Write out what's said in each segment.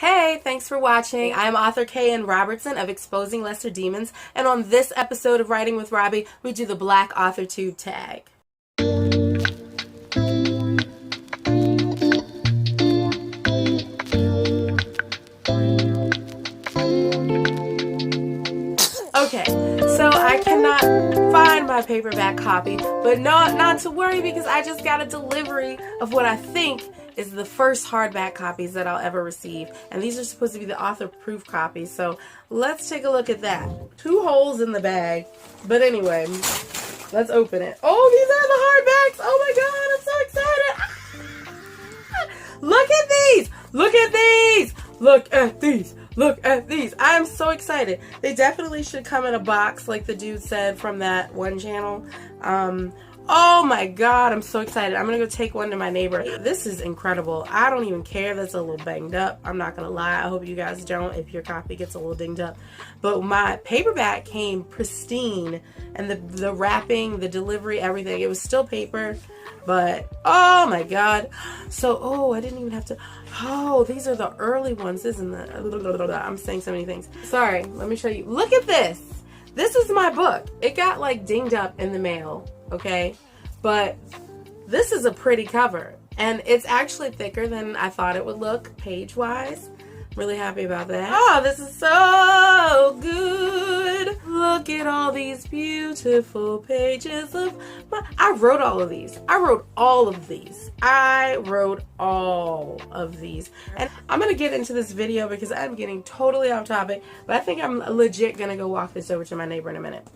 Hey, thanks for watching. I'm author K.N. Robertson of Exposing Lesser Demons, and on this episode of Writing with Robbie, we do the Black Authortube tag. Okay, so I cannot find my paperback copy, but not to worry because I just got a delivery of what I think is the first hardback copies that I'll ever receive. And these are supposed to be the author-proof copies, so let's take a look at that. 2 holes in the bag, but anyway, let's open it. Oh, these are the hardbacks! Oh my god, I'm so excited! Ah! Look at these! Look at these! Look at these! Look at these! I am so excited. They definitely should come in a box like the dude said from that one channel. Oh my god, I'm so excited. I'm gonna go take one to my neighbor. This is incredible. I don't even care that's a little banged up. I'm not gonna lie. I hope you guys don't if your copy gets a little dinged up. But my paperback came pristine, and the wrapping, the delivery, everything. It was still paper, but oh my god. So, oh, I didn't even have to. Oh, these are the early ones, isn't it? I'm saying so many things. Sorry, let me show you. Look at this. This is my book. It got like dinged up in the mail. Okay, but this is a pretty cover, and it's actually thicker than I thought it would look page-wise. Really happy about that. Oh, this is so good. Look at all these beautiful pages of I wrote all of these. I wrote all of these. And I'm gonna get into this video because I'm getting totally off topic, but I think I'm legit gonna go walk this over to my neighbor in a minute.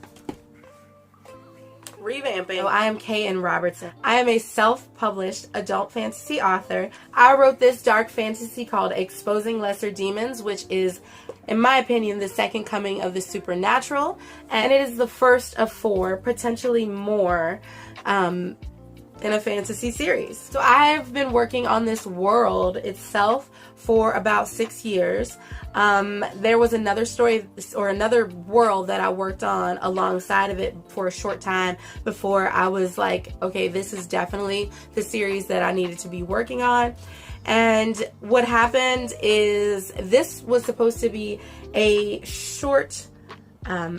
Revamping. I am K.N. Robertson. I am a self-published adult fantasy author. I wrote this dark fantasy called Exposing Lesser Demons, which is, in my opinion, the second coming of the supernatural, and it is the first of 4, potentially more, in a fantasy series. So I've been working on this world itself for about 6 years. There was another story or another world that I worked on alongside of it for a short time before I was like, okay, this is definitely the series that I needed to be working on. And what happened is this was supposed to be a short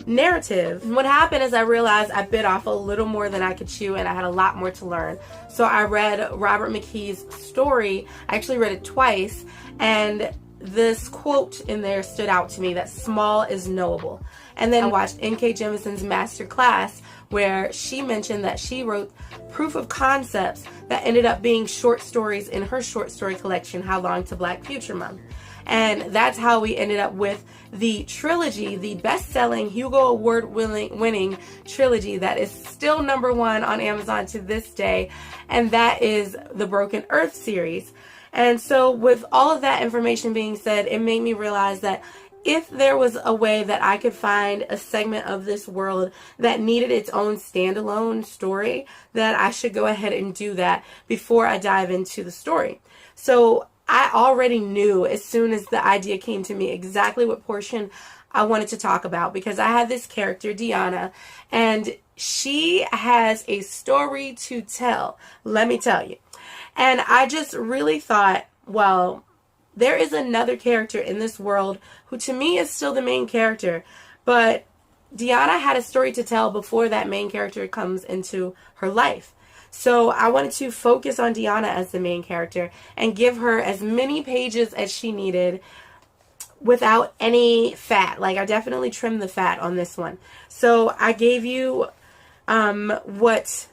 narrative. And what happened is I realized I bit off a little more than I could chew, and I had a lot more to learn. So I read Robert McKee's story. I actually read it twice, and this quote in there stood out to me, that small is knowable. And then I watched N.K. Jemison's master class where she mentioned that she wrote proof of concepts that ended up being short stories in her short story collection, How Long to Black Future Month. And that's how we ended up with the trilogy, the best-selling Hugo Award-winning trilogy that is still #1 on Amazon to this day, and that is the Broken Earth series. And so with all of that information being said, it made me realize that if there was a way that I could find a segment of this world that needed its own standalone story, that I should go ahead and do that before I dive into the story. So I already knew as soon as the idea came to me exactly what portion I wanted to talk about, because I had this character, Deanna, and she has a story to tell, let me tell you. And I just really thought, well, there is another character in this world who to me is still the main character, but Deanna had a story to tell before that main character comes into her life. So I wanted to focus on Deanna as the main character and give her as many pages as she needed without any fat. Like, I definitely trimmed the fat on this one. So I gave you what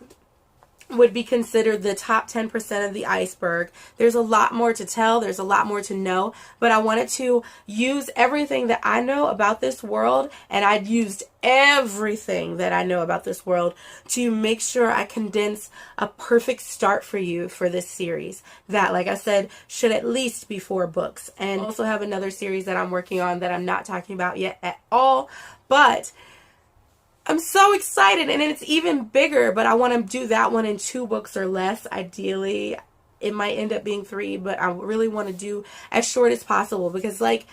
would be considered the top 10% of the iceberg. There's a lot more to tell. There's a lot more to know. But I wanted to use everything that I know about this world, and I used everything that I know about this world to make sure I condense a perfect start for you for this series that, like I said, should at least be 4 books. And I also have another series that I'm working on that I'm not talking about yet at all, but I'm so excited, and it's even bigger, but I want to do that one in 2 books or less. Ideally, it might end up being 3, but I really want to do as short as possible because, like,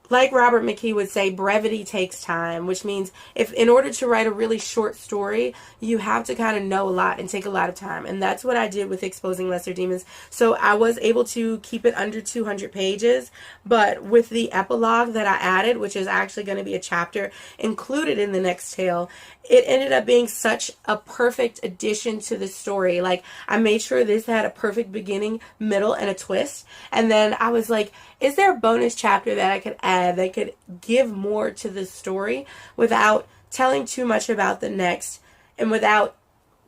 like Robert McKee would say, brevity takes time, which means if in order to write a really short story, you have to kind of know a lot and take a lot of time. And that's what I did with Exposing Lesser Demons. So I was able to keep it under 200 pages, but with the epilogue that I added, which is actually going to be a chapter included in the next tale, it ended up being such a perfect addition to the story. Like, I made sure this had a perfect beginning, middle, and a twist. And then I was like, is there a bonus chapter that I could add that could give more to the story without telling too much about the next and without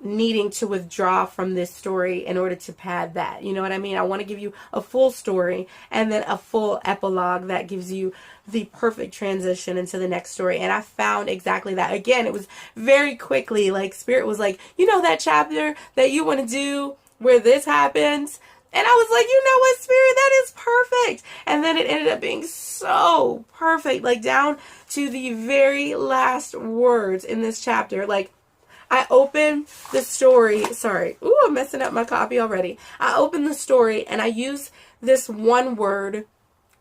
needing to withdraw from this story in order to pad that? You know what I mean? I want to give you a full story and then a full epilogue that gives you the perfect transition into the next story. And I found exactly that. Again, it was very quickly, like, Spirit was like, you know that chapter that you want to do where this happens? And I was like, you know what, Spirit, that is perfect. And then it ended up being so perfect, like down to the very last words in this chapter. Like, I opened the story, sorry, ooh, I'm messing up my copy already. I opened the story and I used this one word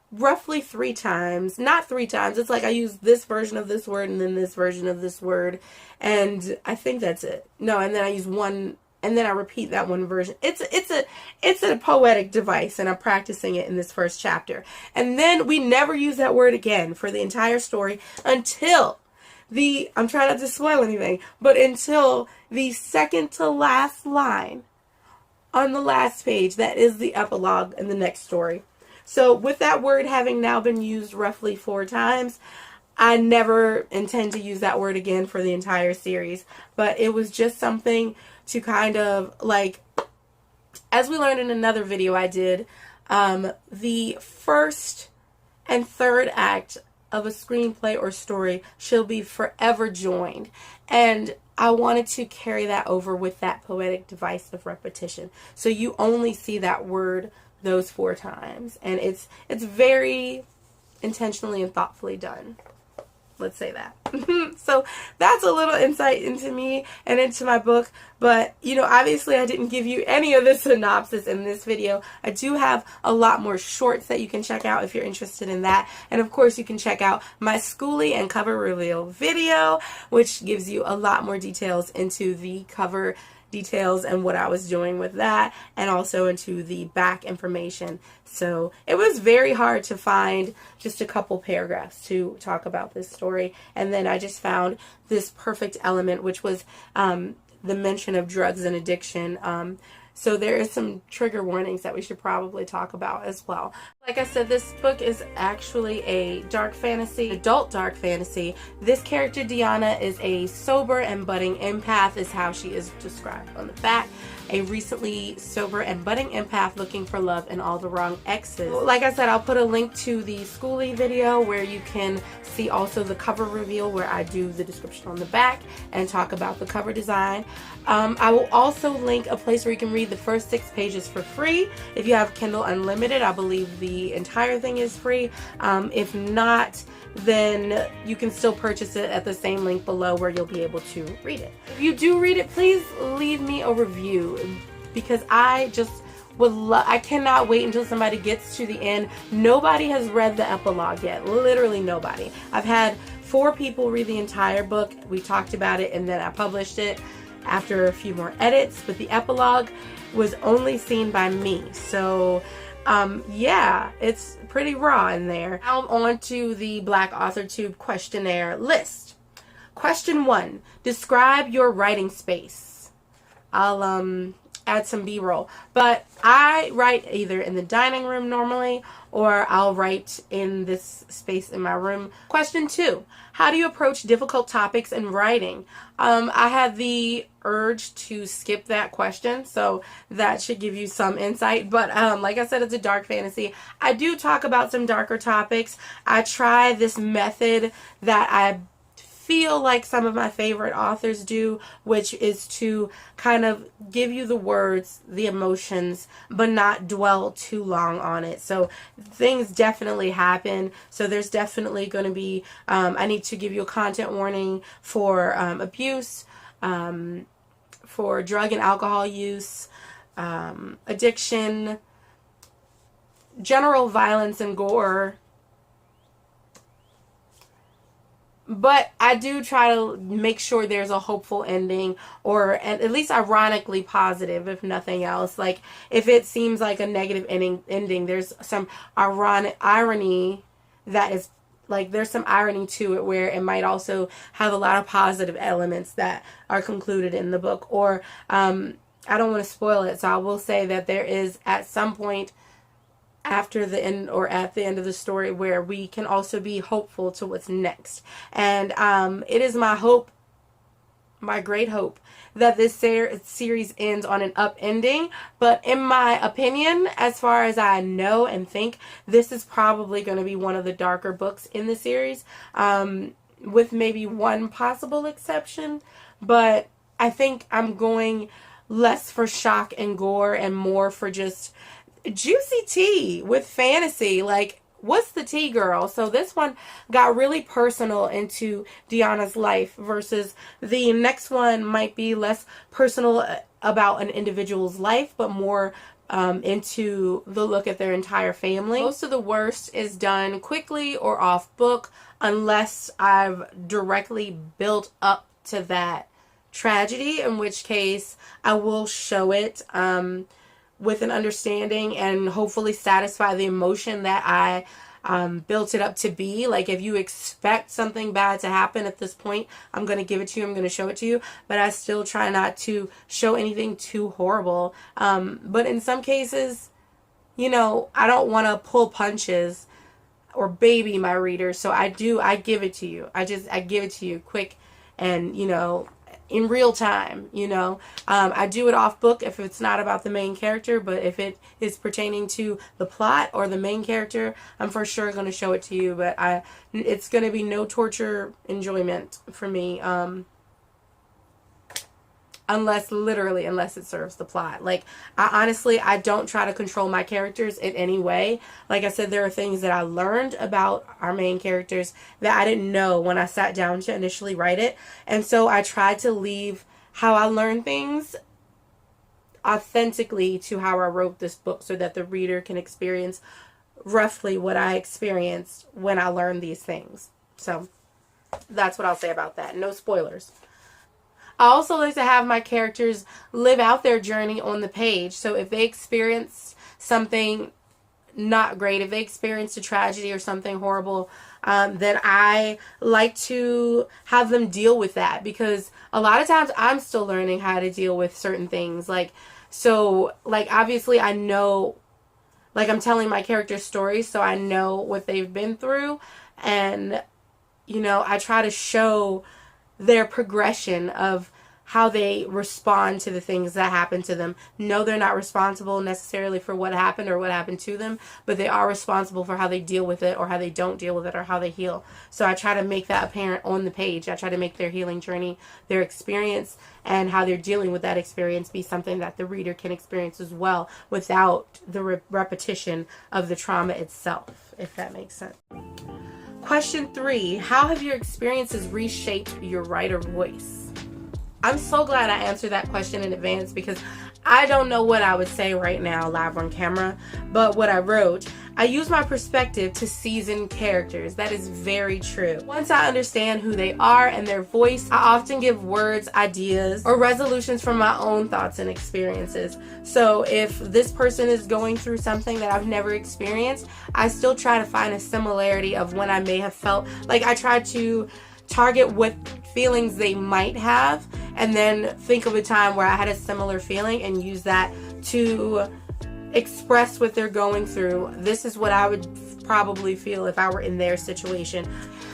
roughly 3 times. Not 3 times, it's like I used this version of this word and then this version of this word. And I think that's it. No, and then I use one, and then I repeat that one version. It's a poetic device, and I'm practicing it in this first chapter. And then we never use that word again for the entire story until I'm trying not to spoil anything, but until the second to last line on the last page. That is the epilogue in the next story. So with that word having now been used roughly 4 times, I never intend to use that word again for the entire series. But it was just something to kind of, like, as we learned in another video I did, the first and third act of a screenplay or story shall be forever joined. And I wanted to carry that over with that poetic device of repetition. So you only see that word those 4 times. And it's very intentionally and thoughtfully done. Let's say that. So that's a little insight into me and into my book. But, you know, obviously I didn't give you any of the synopsis in this video. I do have a lot more shorts that you can check out if you're interested in that. And of course you can check out my Schoolie and cover reveal video, which gives you a lot more details into the cover details and what I was doing with that, and also into the back information. So it was very hard to find just a couple paragraphs to talk about this story, and then I just found this perfect element, which was the mention of drugs and addiction. So there is some trigger warnings that we should probably talk about as well. Like I said, this book is actually a dark fantasy, adult dark fantasy. This character, Deanna, is a sober and budding empath, is how she is described on the back. A recently sober and budding empath looking for love in all the wrong exes. Like I said, I'll put a link to the Schoolie video where you can see also the cover reveal where I do the description on the back and talk about the cover design. I will also link a place where you can read the first 6 pages for free. If you have Kindle Unlimited, I believe the entire thing is free. If not, then you can still purchase it at the same link below where you'll be able to read it. If you do read it, please leave me a review, because I just would I cannot wait until somebody gets to the end. Nobody has read the epilogue yet. Literally nobody. I've had 4 people read the entire book. We talked about it and then I published it after a few more edits, but the epilogue was only seen by me. So yeah, it's pretty raw in there. Now on to the Black Authortube questionnaire list. Question 1, describe your writing space. I'll add some B-roll, but I write either in the dining room normally, or I'll write in this space in my room. Question 2, how do you approach difficult topics in writing? I had the urge to skip that question, so that should give you some insight. But like I said, it's a dark fantasy. I do talk about some darker topics. I try this method that I feel like some of my favorite authors do, which is to kind of give you the words, the emotions, but not dwell too long on it. So things definitely happen. So there's definitely going to be, I need to give you a content warning for abuse, for drug and alcohol use, addiction, general violence and gore, But I do try to make sure there's a hopeful ending, or at least ironically positive, if nothing else. Like, if it seems like a negative ending, there's some irony that is, like, there's some irony to it where it might also have a lot of positive elements that are concluded in the book. Or, I don't want to spoil it, so I will say that there is at some point after the end or at the end of the story where we can also be hopeful to what's next. And it is my hope, my great hope, that this series ends on an up ending. But in my opinion, as far as I know and think, this is probably going to be one of the darker books in the series, with maybe one possible exception. But I think I'm going less for shock and gore and more for just juicy tea with fantasy. Like, what's the tea, girl? So this one got really personal into Deanna's life, versus the next one might be less personal about an individual's life, but more into the look at their entire family. Most of the worst is done quickly or off book, unless I've directly built up to that tragedy, in which case I will show it with an understanding and hopefully satisfy the emotion that I built it up to be. Like, if you expect something bad to happen at this point, I'm going to give it to you, I'm going to show it to you, but I still try not to show anything too horrible. But in some cases, you know, I don't want to pull punches or baby my readers, so I give it to you. I give it to you quick and, you know, in real time, you know. I do it off book if it's not about the main character, but if it is pertaining to the plot or the main character, I'm for sure going to show it to you. But it's going to be no torture enjoyment for me, unless it serves the plot. Like, I don't try to control my characters in any way. Like I said, there are things that I learned about our main characters that I didn't know when I sat down to initially write it. And so I tried to leave how I learned things authentically to how I wrote this book, so that the reader can experience roughly what I experienced when I learned these things. So that's what I'll say about that. No spoilers. I also like to have my characters live out their journey on the page. So if they experience something not great, if they experience a tragedy or something horrible, then I like to have them deal with that, because a lot of times I'm still learning how to deal with certain things. Like, so, like, obviously I know, like, I'm telling my character's story, so I know what they've been through, and, you know, I try to show their progression of how they respond to the things that happen to them. No, they're not responsible necessarily for what happened or what happened to them, but they are responsible for how they deal with it, or how they don't deal with it, or how they heal. So I try to make that apparent on the page. I try to make their healing journey, their experience, and how they're dealing with that experience be something that the reader can experience as well, without the repetition of the trauma itself, if that makes sense. Question 3, how have your experiences reshaped your writer voice? I'm so glad I answered that question in advance, because I don't know what I would say right now live on camera, but what I wrote, I use my perspective to season characters. That is very true. Once I understand who they are and their voice, I often give words, ideas, or resolutions from my own thoughts and experiences. So if this person is going through something that I've never experienced, I still try to find a similarity of when I may have felt. Like, I try to target what feelings they might have, and then think of a time where I had a similar feeling and use that to express what they're going through. This is what I would probably feel if I were in their situation.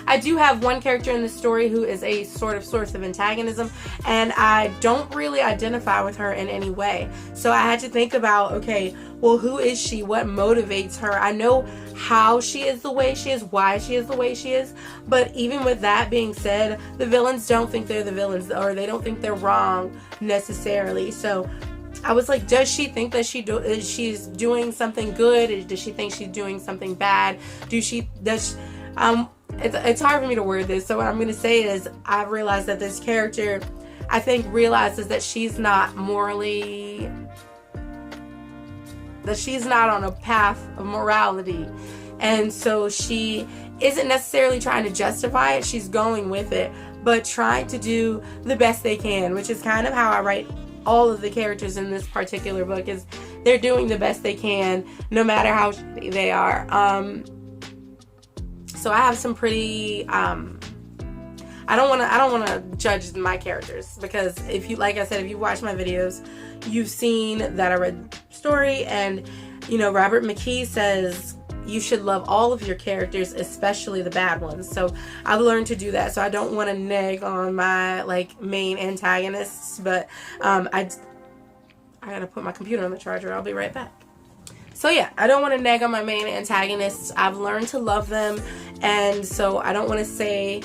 I do have one character in the story who is a sort of source of antagonism, and I don't really identify with her in any way. So I had to think about, okay, well, who is she? What motivates her? I know how she is the way she is, why she is the way she is, but even with that being said, the villains don't think they're the villains, or they don't think they're wrong necessarily. So I was like, does she think that she's doing something good? Does she think she's doing something bad? It's hard for me to word this, so what I'm going to say is, I've realized that this character, I think, realizes that she's not morally that she's not on a path of morality. And so she isn't necessarily trying to justify it. She's going with it, but trying to do the best they can, which is kind of how I write all of the characters in this particular book, is they're doing the best they can no matter how shitty they are. So I have some pretty I don't want to judge my characters, because if you, like I said, if you watch my videos, you've seen that I read the story, and you know, Robert McKee says you should love all of your characters, especially the bad ones. So I've learned to do that. So I don't want to neg on my like main antagonists, but I gotta put my computer on the charger. I'll be right back. So yeah, I don't want to neg on my main antagonists. I've learned to love them, and so I don't want to say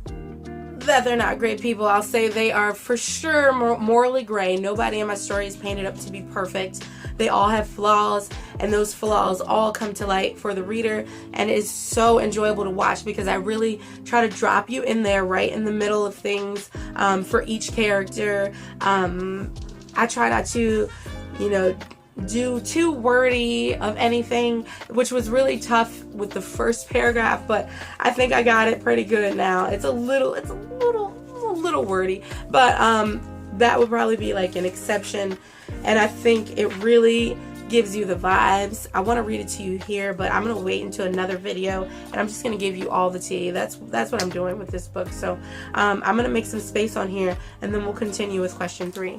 that they're not great people. I'll say they are for sure morally gray. Nobody in my story is painted up to be perfect. They all have flaws, and those flaws all come to light for the reader, and it is so enjoyable to watch because I really try to drop you in there right in the middle of things for each character. I try not to, you know, do too wordy of anything, which was really tough with the first paragraph, but I think I got it pretty good now. It's a little wordy, but that would probably be like an exception, and I think it really gives you the vibes. I want to read it to you here, but I'm going to wait until another video, and I'm just going to give you all the tea. That's what I'm doing with this book. So I'm going to make some space on here, and then we'll continue with question 3.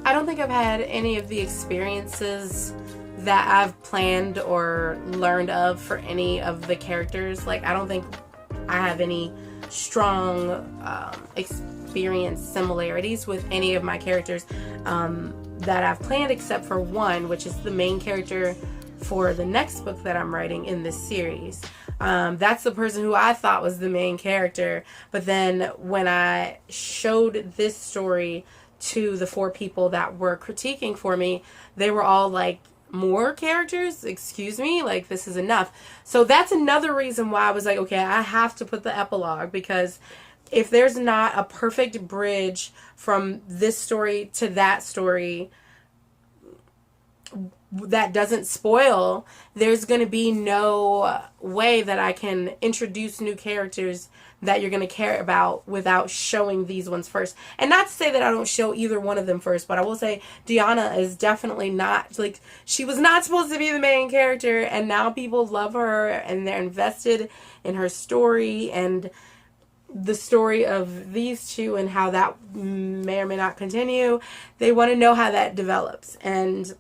I don't think I've had any of the experiences that I've planned or learned of for any of the characters. Like, I don't think I have any strong experience similarities with any of my characters that I've planned, except for one, which is the main character for the next book that I'm writing in this series. That's the person who I thought was the main character, but then when I showed this story to the 4 people that were critiquing for me, they were all like, more characters? Excuse me? Like, this is enough. So that's another reason why I was like, okay, I have to put the epilogue, because if there's not a perfect bridge from this story to that story that doesn't spoil, there's going to be no way that I can introduce new characters that you're going to care about without showing these ones first. And not to say that I don't show either one of them first, but I will say Deanna is definitely not, like, she was not supposed to be the main character, and now people love her and they're invested in her story and the story of these two and how that may or may not continue. They want to know how that develops, and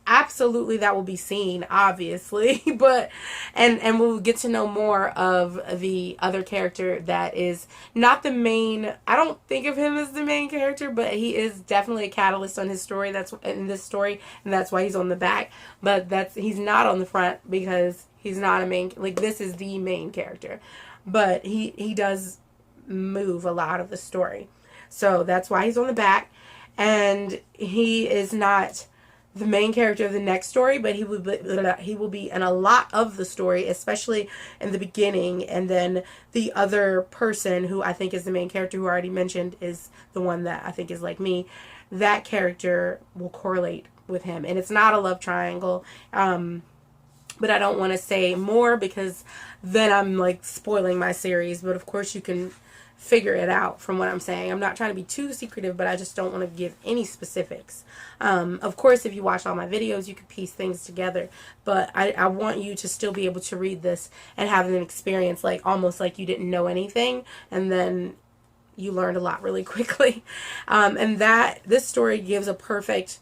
absolutely that will be seen, obviously, but and we'll get to know more of the other character that is not the main. I don't think of him as the main character, but he is definitely a catalyst on his story. That's in this story, and that's why he's on the back, but he's not on the front because he's not a main, like, this is the main character, but he does move a lot of the story, so that's why he's on the back. And he is not the main character of the next story, but he will be in a lot of the story, especially in the beginning. And then the other person who I think is the main character, who I already mentioned, is the one that I think is like me. That character will correlate with him, and it's not a love triangle. But I don't want to say more because then I'm like spoiling my series. But of course you can figure it out from what I'm saying. I'm not trying to be too secretive, but I just don't want to give any specifics. Of course, if you watch all my videos, you can piece things together, but I want you to still be able to read this and have an experience like almost like you didn't know anything, and then you learned a lot really quickly. And this story gives a perfect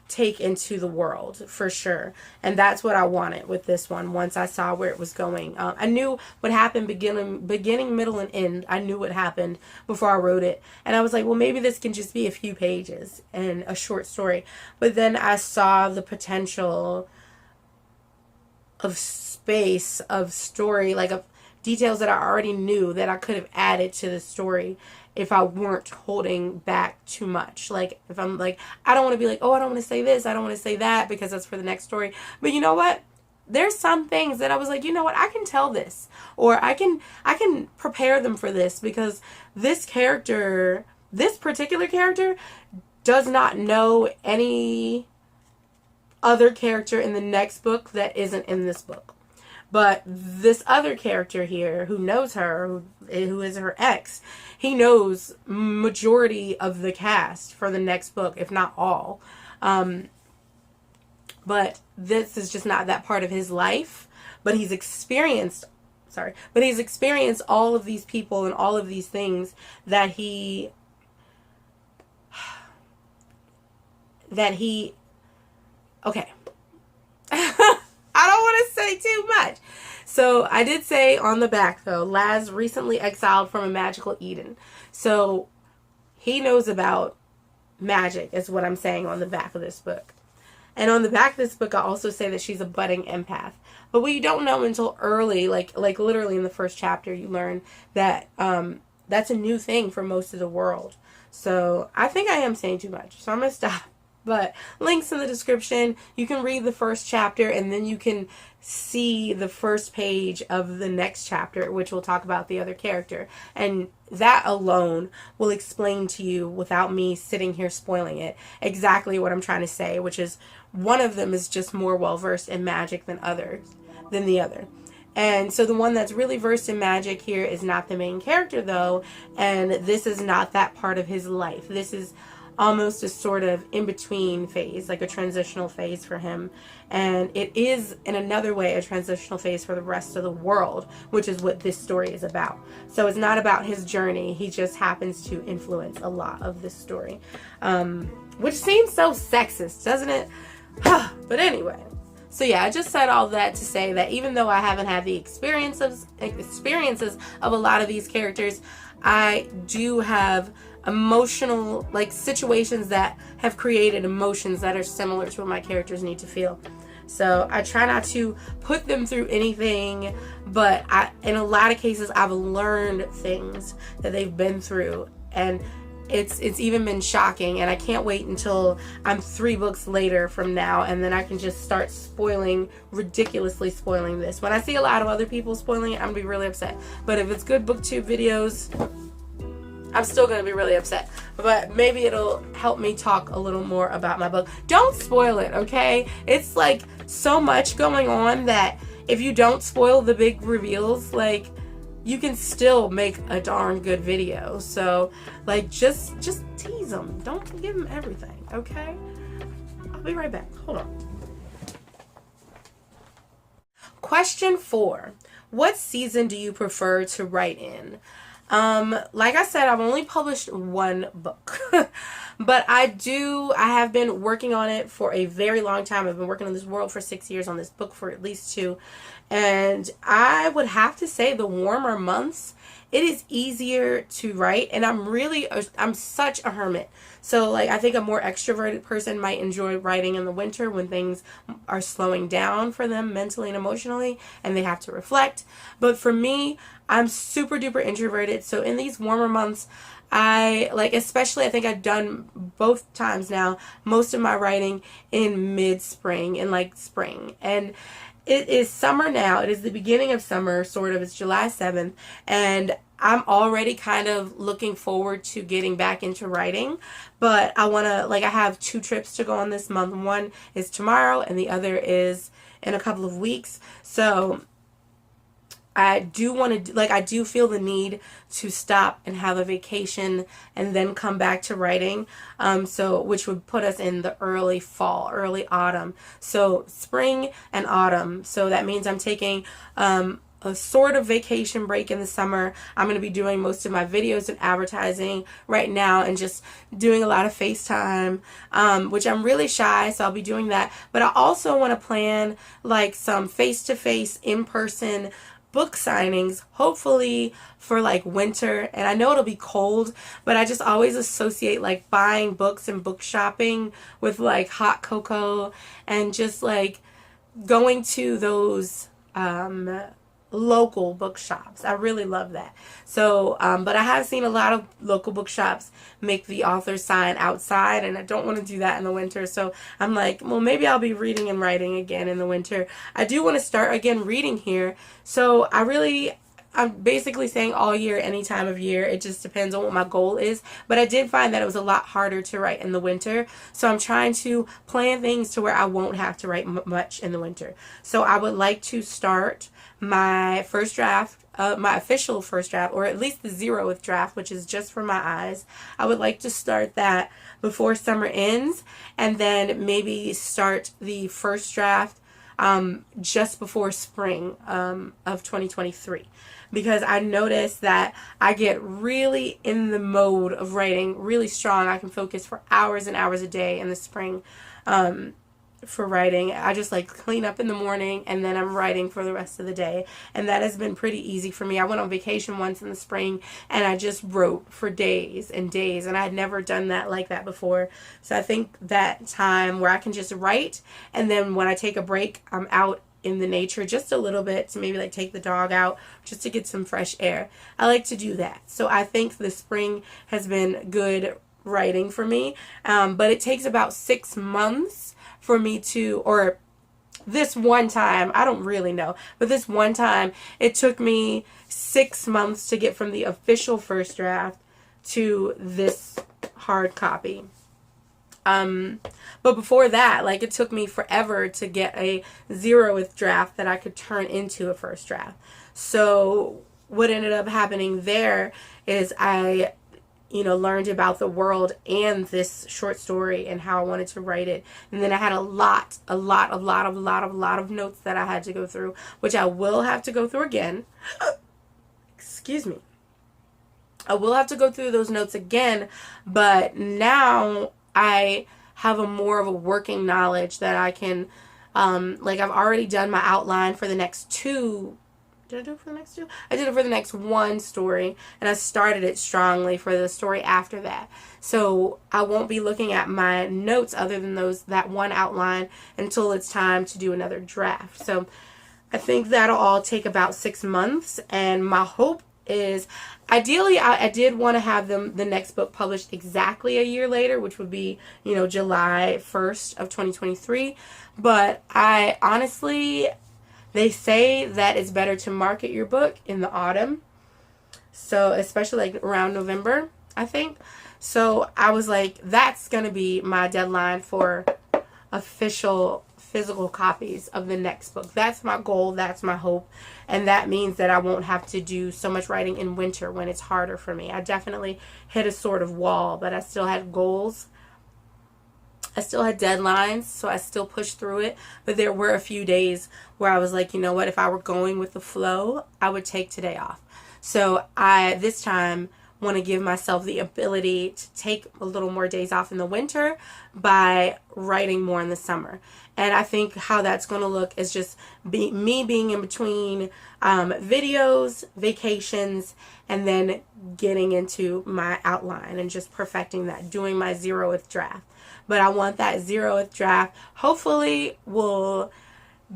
take into the world for sure, and that's what I wanted with this one. Once I saw where it was going, I knew what happened beginning, middle, and end. I knew what happened before I wrote it, and I was like, well, maybe this can just be a few pages and a short story. But then I saw the potential of space, of story, like of details that I already knew that I could have added to the story if I weren't holding back too much. Like, if I'm like, I don't want to be like, oh, I don't want to say this, I don't want to say that, because that's for the next story. But you know what? There's some things that I was like, you know what? I can tell this, or I can prepare them for this, because this character, this particular character, does not know any other character in the next book that isn't in this book. But this other character here who knows her, who is her ex, he knows majority of the cast for the next book, if not all. But this is just not that part of his life. But he's experienced all of these people and all of these things that he okay. I don't want to say too much. So I did say on the back, though, Laz recently exiled from a magical Eden. So he knows about magic is what I'm saying on the back of this book. And on the back of this book, I also say that she's a budding empath. But we don't know until early, like literally in the first chapter, you learn that that's a new thing for most of the world. So I think I am saying too much. So I'm going to stop. But links in the description. You can read the first chapter and then you can see the first page of the next chapter, which will talk about the other character. And that alone will explain to you, without me sitting here spoiling it, exactly what I'm trying to say, which is one of them is just more well-versed in magic than the other. And so the one that's really versed in magic here is not the main character, though, and this is not that part of his life. This is almost a sort of in-between phase, like a transitional phase for him. And it is, in another way, a transitional phase for the rest of the world, which is what this story is about. So it's not about his journey. He just happens to influence a lot of this story. Which seems so sexist, doesn't it? But anyway. So yeah, I just said all that to say that even though I haven't had the experiences of a lot of these characters, I do have emotional, like, situations that have created emotions that are similar to what my characters need to feel. So I try not to put them through anything, but in a lot of cases I've learned things that they've been through, and it's even been shocking, and I can't wait until I'm 3 books later from now, and then I can just start ridiculously spoiling this. When I see a lot of other people spoiling it, I'm gonna be really upset. But if it's good booktube videos, I'm still going to be really upset. But maybe it'll help me talk a little more about my book. Don't spoil it, okay? It's like so much going on that if you don't spoil the big reveals, like, you can still make a darn good video. So, like, just tease them. Don't give them everything, okay? I'll be right back. Hold on. Question 4. What season do you prefer to write in? Like I said, I've only published 1 book, but I have been working on it for a very long time. I've been working on this world for 6 years, on this book for at least 2. And I would have to say the warmer months, it is easier to write. And I'm such a hermit. So, like, I think a more extroverted person might enjoy writing in the winter when things are slowing down for them mentally and emotionally and they have to reflect. But for me, I'm super duper introverted. So in these warmer months, especially I think I've done both times now, most of my writing in mid-spring, in like spring. And it is summer now. It is the beginning of summer, sort of. It's July 7th. And I'm already kind of looking forward to getting back into writing. But I want to, I have 2 trips to go on this month. One is tomorrow and the other is in a couple of weeks. So I do want to, I do feel the need to stop and have a vacation and then come back to writing. Which would put us in the early fall, early autumn. So spring and autumn. So that means I'm taking a sort of vacation break in the summer. I'm going to be doing most of my videos and advertising right now and just doing a lot of FaceTime, which I'm really shy, so I'll be doing that. But I also want to plan some face-to-face, in-person book signings, hopefully for winter. And I know it'll be cold, but I just always associate buying books and book shopping with hot cocoa and just going to those local bookshops. I really love that. So, but I have seen a lot of local bookshops make the author sign outside, and I don't want to do that in the winter. So I'm well, maybe I'll be reading and writing again in the winter. I do want to start again reading here. So I really I'm basically saying all year, any time of year. It just depends on what my goal is. But I did find that it was a lot harder to write in the winter. So I'm trying to plan things to where I won't have to write much in the winter. So I would like to start my first draft, my official first draft, or at least the 0th draft, which is just for my eyes. I would like to start that before summer ends, and then maybe start the first draft just before spring of 2023, because I noticed that I get really in the mode of writing really strong. I can focus for hours and hours a day in the spring for writing. I just like clean up in the morning and then I'm writing for the rest of the day, and that has been pretty easy for me. I went on vacation once in the spring and I just wrote for days and days, and I had never done that like that before. So I think that time where I can just write, and then when I take a break, I'm out in the nature just a little bit to maybe like take the dog out just to get some fresh air. I like to do that. So I think the spring has been good writing for me, but it takes about 6 months for me to, or this one time, I don't really know, but this one time it took me 6 months to get from the official first draft to this hard copy. But before that, like, it took me forever to get a 0th draft that I could turn into a first draft. So what ended up happening there is I learned about the world and this short story and how I wanted to write it. And then I had a lot of notes that I had to go through, which I will have to go through again. Excuse me. I will have to go through those notes again, but now I have more of a working knowledge that I can, like, I've already done my outline for the next 2. Did I do it for the next 2? I did it for the next 1 story, and I started it strongly for the story after that. So I won't be looking at my notes other than that one outline until it's time to do another draft. So I think that'll all take about 6 months, and my hope is, ideally, I did want to have the next book published exactly a year later, which would be, July 1st of 2023. But I honestly, they say that it's better to market your book in the autumn. So especially like around November, I think. So I was like, that's going to be my deadline for official physical copies of the next book. That's my goal. That's my hope. And that means that I won't have to do so much writing in winter when it's harder for me. I definitely hit a sort of wall, but I still had goals. I still had deadlines, so I still pushed through it. But there were a few days where I was like, you know what, if I were going with the flow, I would take today off. So I, this time, want to give myself the ability to take a little more days off in the winter by writing more in the summer. And I think how that's going to look is just me being in between videos, vacations, and then getting into my outline and just perfecting that, doing my 0th draft. But I want that 0th draft, hopefully, will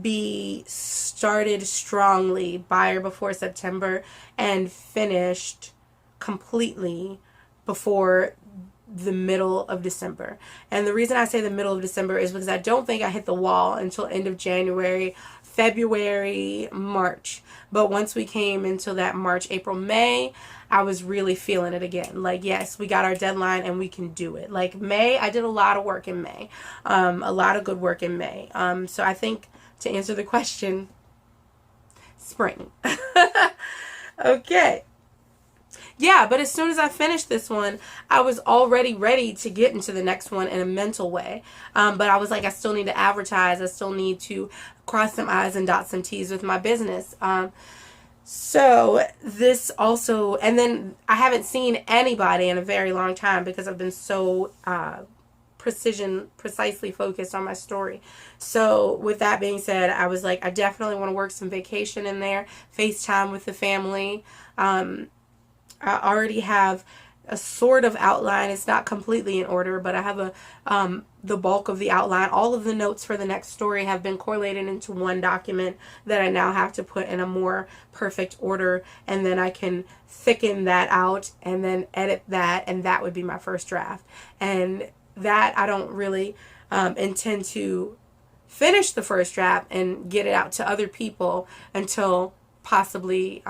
be started strongly by or before September and finished completely before the middle of December. And the reason I say the middle of December is because I don't think I hit the wall until end of January, February, March. But once we came into that March, April, May, I was really feeling it again. Like, yes, we got our deadline and we can do it. Like May, I did a lot of work in May. A lot of good work in May. So I think, to answer the question, spring. Okay. Yeah, but as soon as I finished this one, I was already ready to get into the next one in a mental way. But I was like, I still need to advertise. I still need to cross some I's and dot some T's with my business. So this also, and then I haven't seen anybody in a very long time because I've been so precisely focused on my story. So with that being said, I was like, I definitely want to work some vacation in there, FaceTime with the family. I already have a sort of outline. It's not completely in order, but I have the bulk of the outline. All of the notes for the next story have been correlated into one document that I now have to put in a more perfect order, and then I can thicken that out and then edit that, and that would be my first draft. And that I don't really intend to finish the first draft and get it out to other people until possibly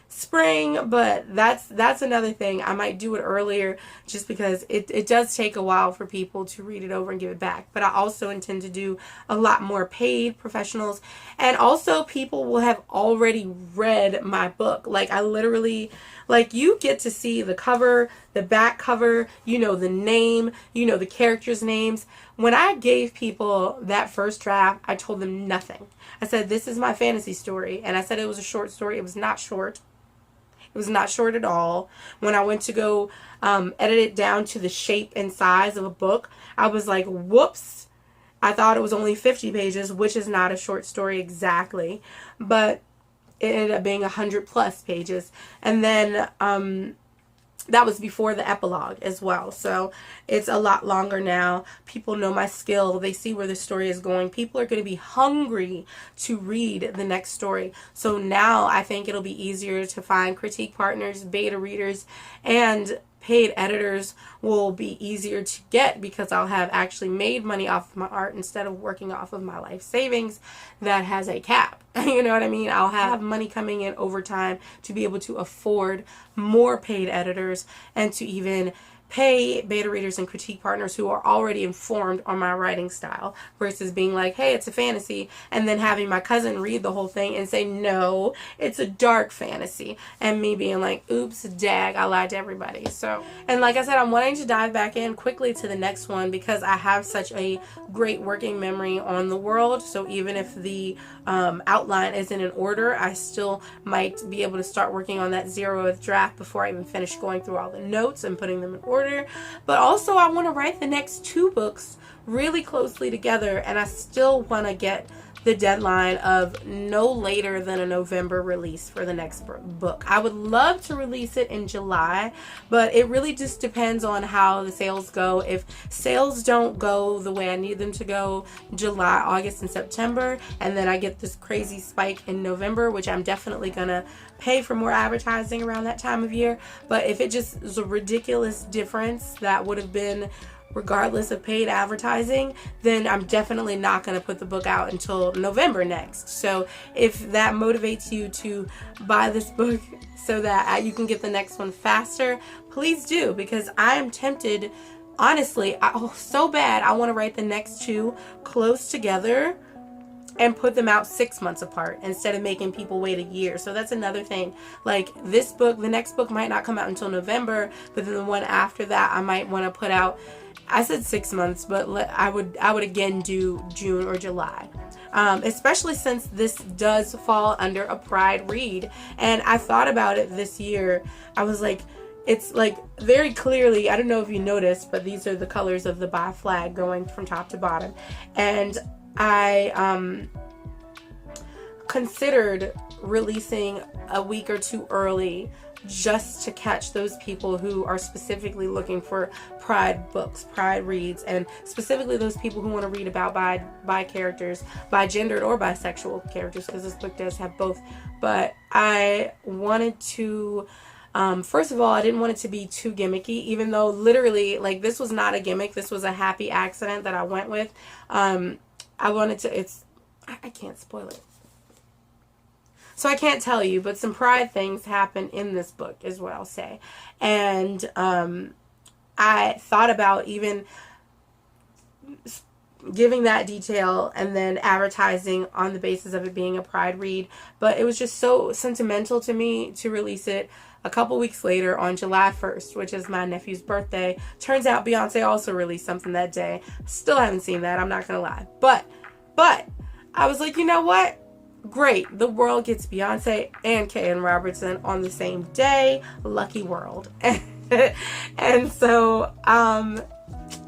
spring, but that's another thing. I might do it earlier just because it does take a while for people to read it over and give it back. But I also intend to do a lot more paid professionals, and also people will have already read my book. Like, I literally, like, you get to see the cover, the back cover, you know the name, you know the characters' names. When I gave people that first draft, I told them nothing. I said, this is my fantasy story, and I said it was a short story. It was not short. It was not short at all. When I went to go edit it down to the shape and size of a book, I was like, whoops. I thought it was only 50 pages, which is not a short story exactly. But it ended up being 100 plus pages. And then that was before the epilogue as well. So it's a lot longer now. People know my skill. They see where the story is going. People are going to be hungry to read the next story. So now I think it'll be easier to find critique partners, beta readers, and paid editors will be easier to get because I'll have actually made money off of my art instead of working off of my life savings that has a cap. You know what I mean? I'll have money coming in over time to be able to afford more paid editors and to even pay beta readers and critique partners who are already informed on my writing style versus being like, hey, it's a fantasy, and then having my cousin read the whole thing and say, no, it's a dark fantasy, and me being like, oops, dag, I lied to everybody. So, and like I said, I'm wanting to dive back in quickly to the next one because I have such a great working memory on the world. So even if the outline isn't in order, I still might be able to start working on that 0th draft before I even finish going through all the notes and putting them in order. But also I want to write the next 2 books really closely together, and I still want to get the deadline of no later than a November release for the next book. I would love to release it in July, but it really just depends on how the sales go. If sales don't go the way I need them to go July, August, and September, and then I get this crazy spike in November, which I'm definitely gonna pay for more advertising around that time of year. But if it just is a ridiculous difference that would have been regardless of paid advertising, then I'm definitely not going to put the book out until November next. So if that motivates you to buy this book so that you can get the next one faster, please do, because I am tempted, honestly, so bad. I want to write the next 2 close together and put them out 6 months apart instead of making people wait a year. So that's another thing. Like, this book, the next book might not come out until November, but then the one after that I might want to put out, I said 6 months, but I would again do June or July. Especially since this does fall under a Pride read. And I thought about it this year. I was like, it's like very clearly, I don't know if you noticed, but these are the colors of the bi flag going from top to bottom. And I considered releasing a week or 2 early just to catch those people who are specifically looking for Pride books, Pride reads, and specifically those people who want to read about bi characters, bi-gendered or bisexual characters, because this book does have both. But I wanted to, first of all, I didn't want it to be too gimmicky, even though literally, like, this was not a gimmick. This was a happy accident that I went with. I wanted to, I can't spoil it. So I can't tell you, but some Pride things happen in this book is what I'll say. And I thought about even giving that detail and then advertising on the basis of it being a Pride read. But it was just so sentimental to me to release it a couple weeks later on July 1st, which is my nephew's birthday. Turns out Beyonce also released something that day. Still haven't seen that, I'm not going to lie. But I was like, you know what? Great. The world gets Beyonce and K.N. Robertson on the same day. Lucky world. And so,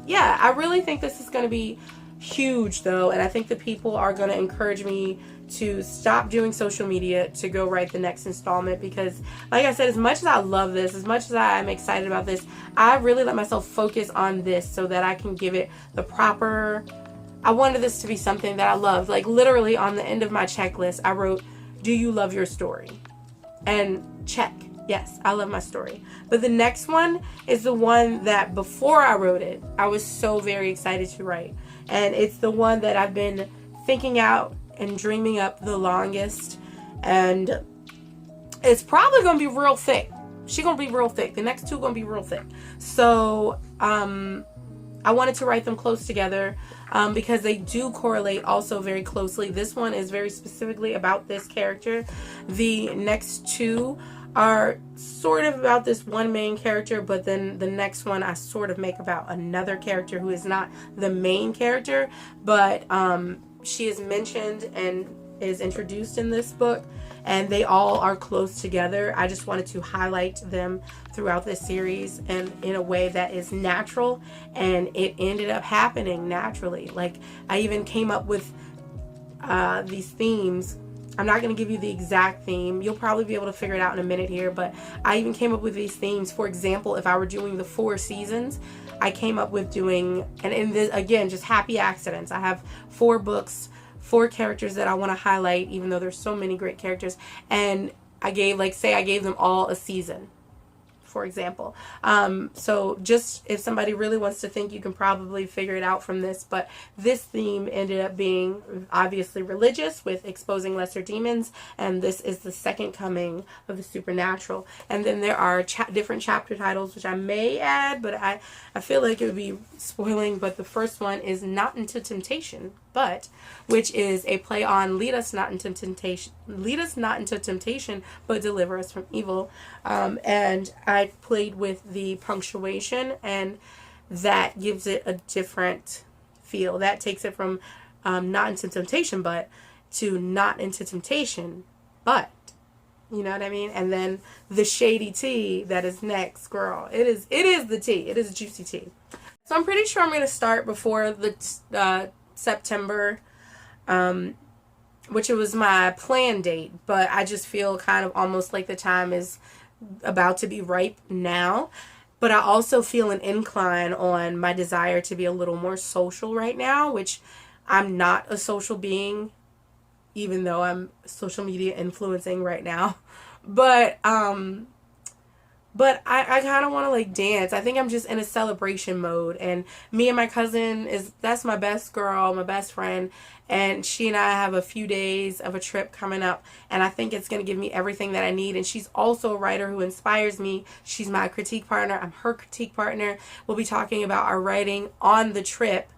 yeah, I really think this is going to be huge, though. And I think that people are going to encourage me to stop doing social media to go write the next installment. Because, like I said, as much as I love this, as much as I'm excited about this, I really let myself focus on this so that I can give it the proper... I wanted this to be something that I loved. Like, literally on the end of my checklist, I wrote, do you love your story? And check. Yes, I love my story. But the next one is the one that before I wrote it, I was so very excited to write. And it's the one that I've been thinking out and dreaming up the longest. And it's probably gonna be real thick. She's gonna be real thick. The next two gonna be real thick. So I wanted to write them close together because they do correlate also very closely. This one is very specifically about this character. The next two are sort of about this one main character, but then the next one I sort of make about another character who is not the main character, but she is mentioned and is introduced in this book, and they all are close together. I just wanted to highlight them throughout this series and in a way that is natural, and it ended up happening naturally. Like, I even came up with these themes. I'm not going to give you the exact theme. You'll probably be able to figure it out in a minute here, but I even came up with these themes. For example, if I were doing the 4 seasons, I came up with doing, and in this, again, just happy accidents. I have 4 books, 4 characters that I want to highlight, even though there's so many great characters, and I gave, like, say I gave them all a season, for example. So just if somebody really wants to think, you can probably figure it out from this, but this theme ended up being obviously religious with exposing lesser demons, and this is the second coming of the supernatural. And then there are different chapter titles which I may add, but I feel like it would be spoiling. But the first one is Not Into Temptation, but which is a play on lead us not into temptation, but deliver us from evil. And I played with the punctuation, and that gives it a different feel. That takes it from not into temptation but to not into temptation but, you know what I mean? And then the shady tea that is next, girl, it is the tea. It is juicy tea. So I'm pretty sure I'm going to start before the September, which it was my plan date, but I just feel kind of almost like the time is about to be ripe now. But I also feel an incline on my desire to be a little more social right now, which I'm not a social being, even though I'm social media influencing right now. But I kind of want to like dance. I think I'm just in a celebration mode, and me and my cousin that's my best girl, my best friend, and she and I have a few days of a trip coming up, and I think it's going to give me everything that I need. And she's also a writer who inspires me. She's my critique partner. I'm her critique partner. We'll be talking about our writing on the trip.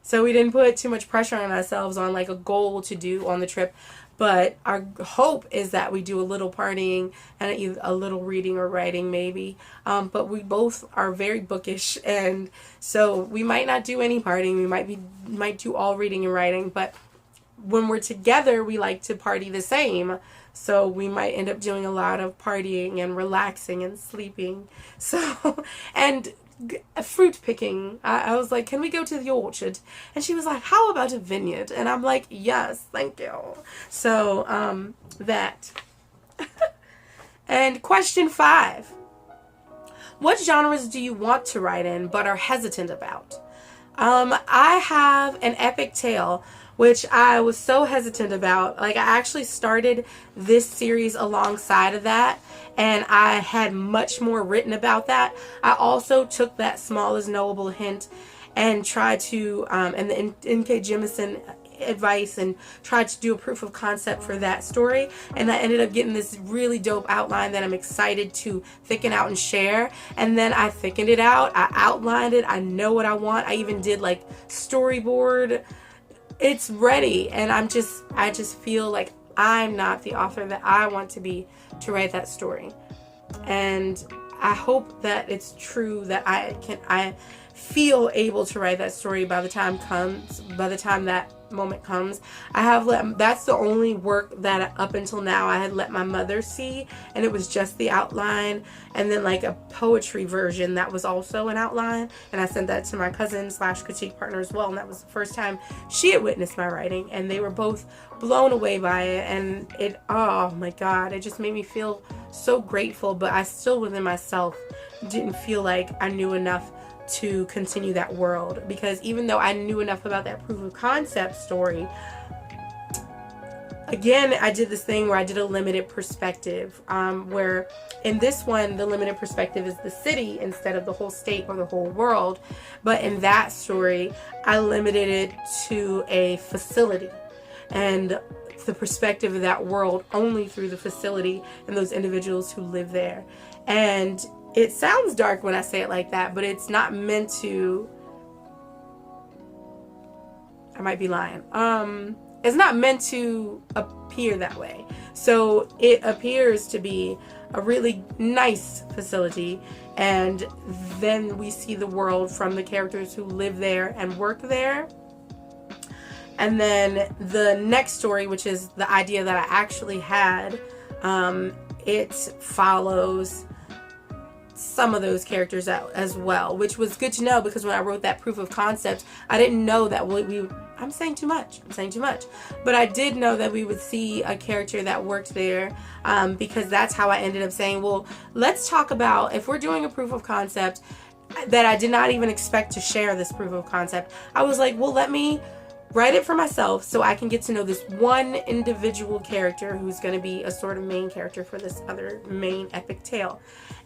So we didn't put too much pressure on ourselves on like a goal to do on the trip. But our hope is that we do a little partying and a little reading or writing maybe. But we both are very bookish, and so we might not do any partying. We might do all reading and writing. But when we're together, we like to party the same. So we might end up doing a lot of partying and relaxing and sleeping. So, and fruit picking. I was like, can we go to the orchard? And she was like, how about a vineyard? And I'm like, yes, thank you. So that. And question 5, what genres do you want to write in but are hesitant about? I have an epic tale which I was so hesitant about. Like, I actually started this series alongside of that, and I had much more written about that. I also took that small is knowable hint and tried to, and the N.K. Jemisin advice, and tried to do a proof of concept for that story, and I ended up getting this really dope outline that I'm excited to thicken out and share. And then I thickened it out, I outlined it, I know what I want, I even did like storyboard. It's ready, and I just feel like I'm not the author that I want to be to write that story. And I hope that it's true that I feel able to write that story by the time that moment comes. That's the only work that up until now I had let my mother see, and it was just the outline, and then like a poetry version that was also an outline, and I sent that to my cousin / critique partner as well, and that was the first time she had witnessed my writing, and they were both blown away by it. And it, oh my god, it just made me feel so grateful, but I still within myself didn't feel like I knew enough to continue that world, because even though I knew enough about that proof of concept story, again, I did this thing where I did a limited perspective, where in this one the limited perspective is the city instead of the whole state or the whole world, but in that story I limited it to a facility. And the perspective of that world only through the facility and those individuals who live there. And it sounds dark when I say it like that, but it's not meant to, I might be lying. It's not meant to appear that way. So it appears to be a really nice facility, and then we see the world from the characters who live there and work there. And then the next story, which is the idea that I actually had, it follows some of those characters out as well, which was good to know, because when I wrote that proof of concept, I didn't know that I'm saying too much, but I did know that we would see a character that worked there, because that's how I ended up saying, well, let's talk about, if we're doing a proof of concept that I did not even expect to share this proof of concept, I was like, well, let me write it for myself so I can get to know this one individual character who's going to be a sort of main character for this other main epic tale.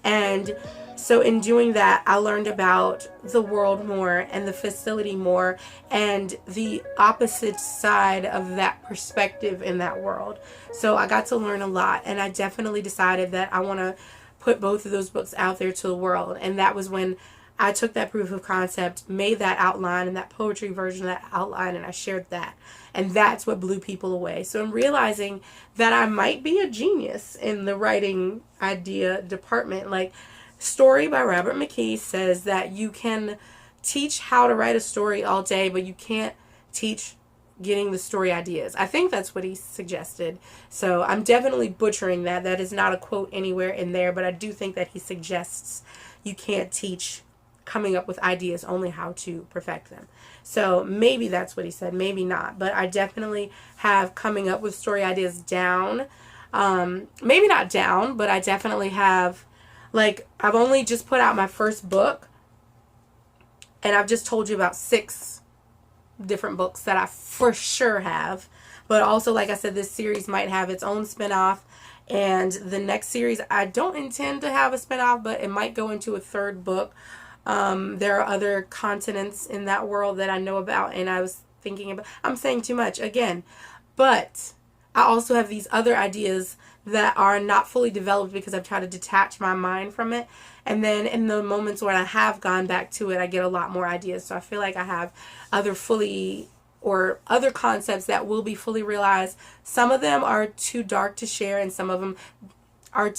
And so in doing that, I learned about the world more and the facility more and the opposite side of that perspective in that world. So I got to learn a lot, and I definitely decided that I want to put both of those books out there to the world. And that was when I took that proof of concept, made that outline and that poetry version of that outline, and I shared that. And that's what blew people away. So I'm realizing that I might be a genius in the writing idea department. Like, Story by Robert McKee says that you can teach how to write a story all day, but you can't teach getting the story ideas. I think that's what he suggested. So I'm definitely butchering that. That is not a quote anywhere in there, but I do think that he suggests you can't teach coming up with ideas, only how to perfect them. So maybe that's what he said, maybe not, but I definitely have coming up with story ideas down. Maybe not down, but I definitely have, like, I've only just put out my first book, and I've just told you about 6 different books that I for sure have. But also, like I said, this series might have its own spinoff, and the next series, I don't intend to have a spinoff, but it might go into a 3rd book. There are other continents in that world that I know about, and I was thinking about, I'm saying too much again, but I also have these other ideas that are not fully developed because I've tried to detach my mind from it. And then in the moments when I have gone back to it, I get a lot more ideas. So I feel like I have other concepts that will be fully realized. Some of them are too dark to share, and some of them are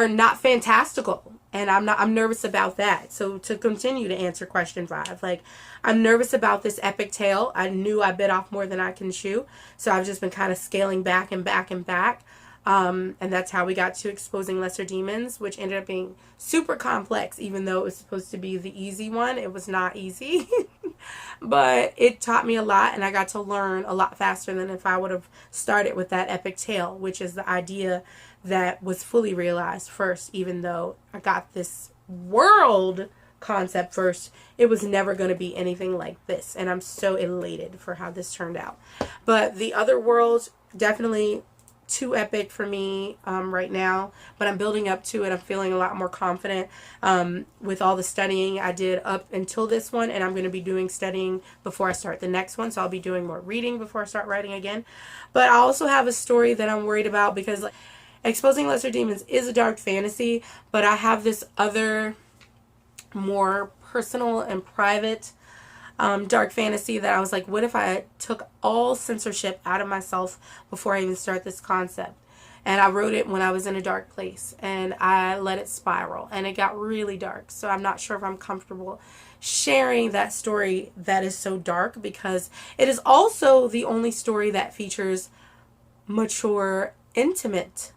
not fantastical, and I'm nervous about that. So to continue to answer question 5, like, I'm nervous about this epic tale. I knew I bit off more than I can chew, so I've just been kind of scaling back and back and back, and that's how we got to Exposing Lesser Demons, which ended up being super complex. Even though it was supposed to be the easy one, it was not easy. But it taught me a lot, and I got to learn a lot faster than if I would have started with that epic tale, which is the idea that was fully realized first. Even though I got this world concept first, it was never going to be anything like this, and I'm so elated for how this turned out. But the other worlds, definitely too epic for me right now, but I'm building up to it. I'm feeling a lot more confident with all the studying I did up until this one, and I'm going to be doing studying before I start the next one, so I'll be doing more reading before I start writing again. But I also have a story that I'm worried about, because Exposing Lesser Demons is a dark fantasy, but I have this other more personal and private dark fantasy that I was like, what if I took all censorship out of myself before I even start this concept? And I wrote it when I was in a dark place, and I let it spiral, and it got really dark. So I'm not sure if I'm comfortable sharing that story that is so dark, because it is also the only story that features mature, intimate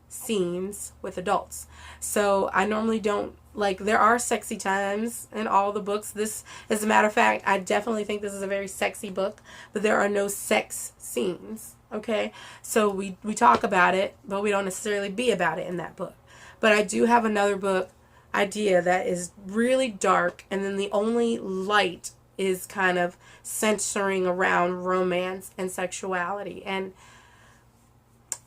scenes with adults. So I normally don't, like, there are sexy times in all the books. This, as a matter of fact, I definitely think this is a very sexy book, but there are no sex scenes, okay? So we talk about it, but we don't necessarily be about it in that book. But I do have another book idea that is really dark, and then the only light is kind of censoring around romance and sexuality, and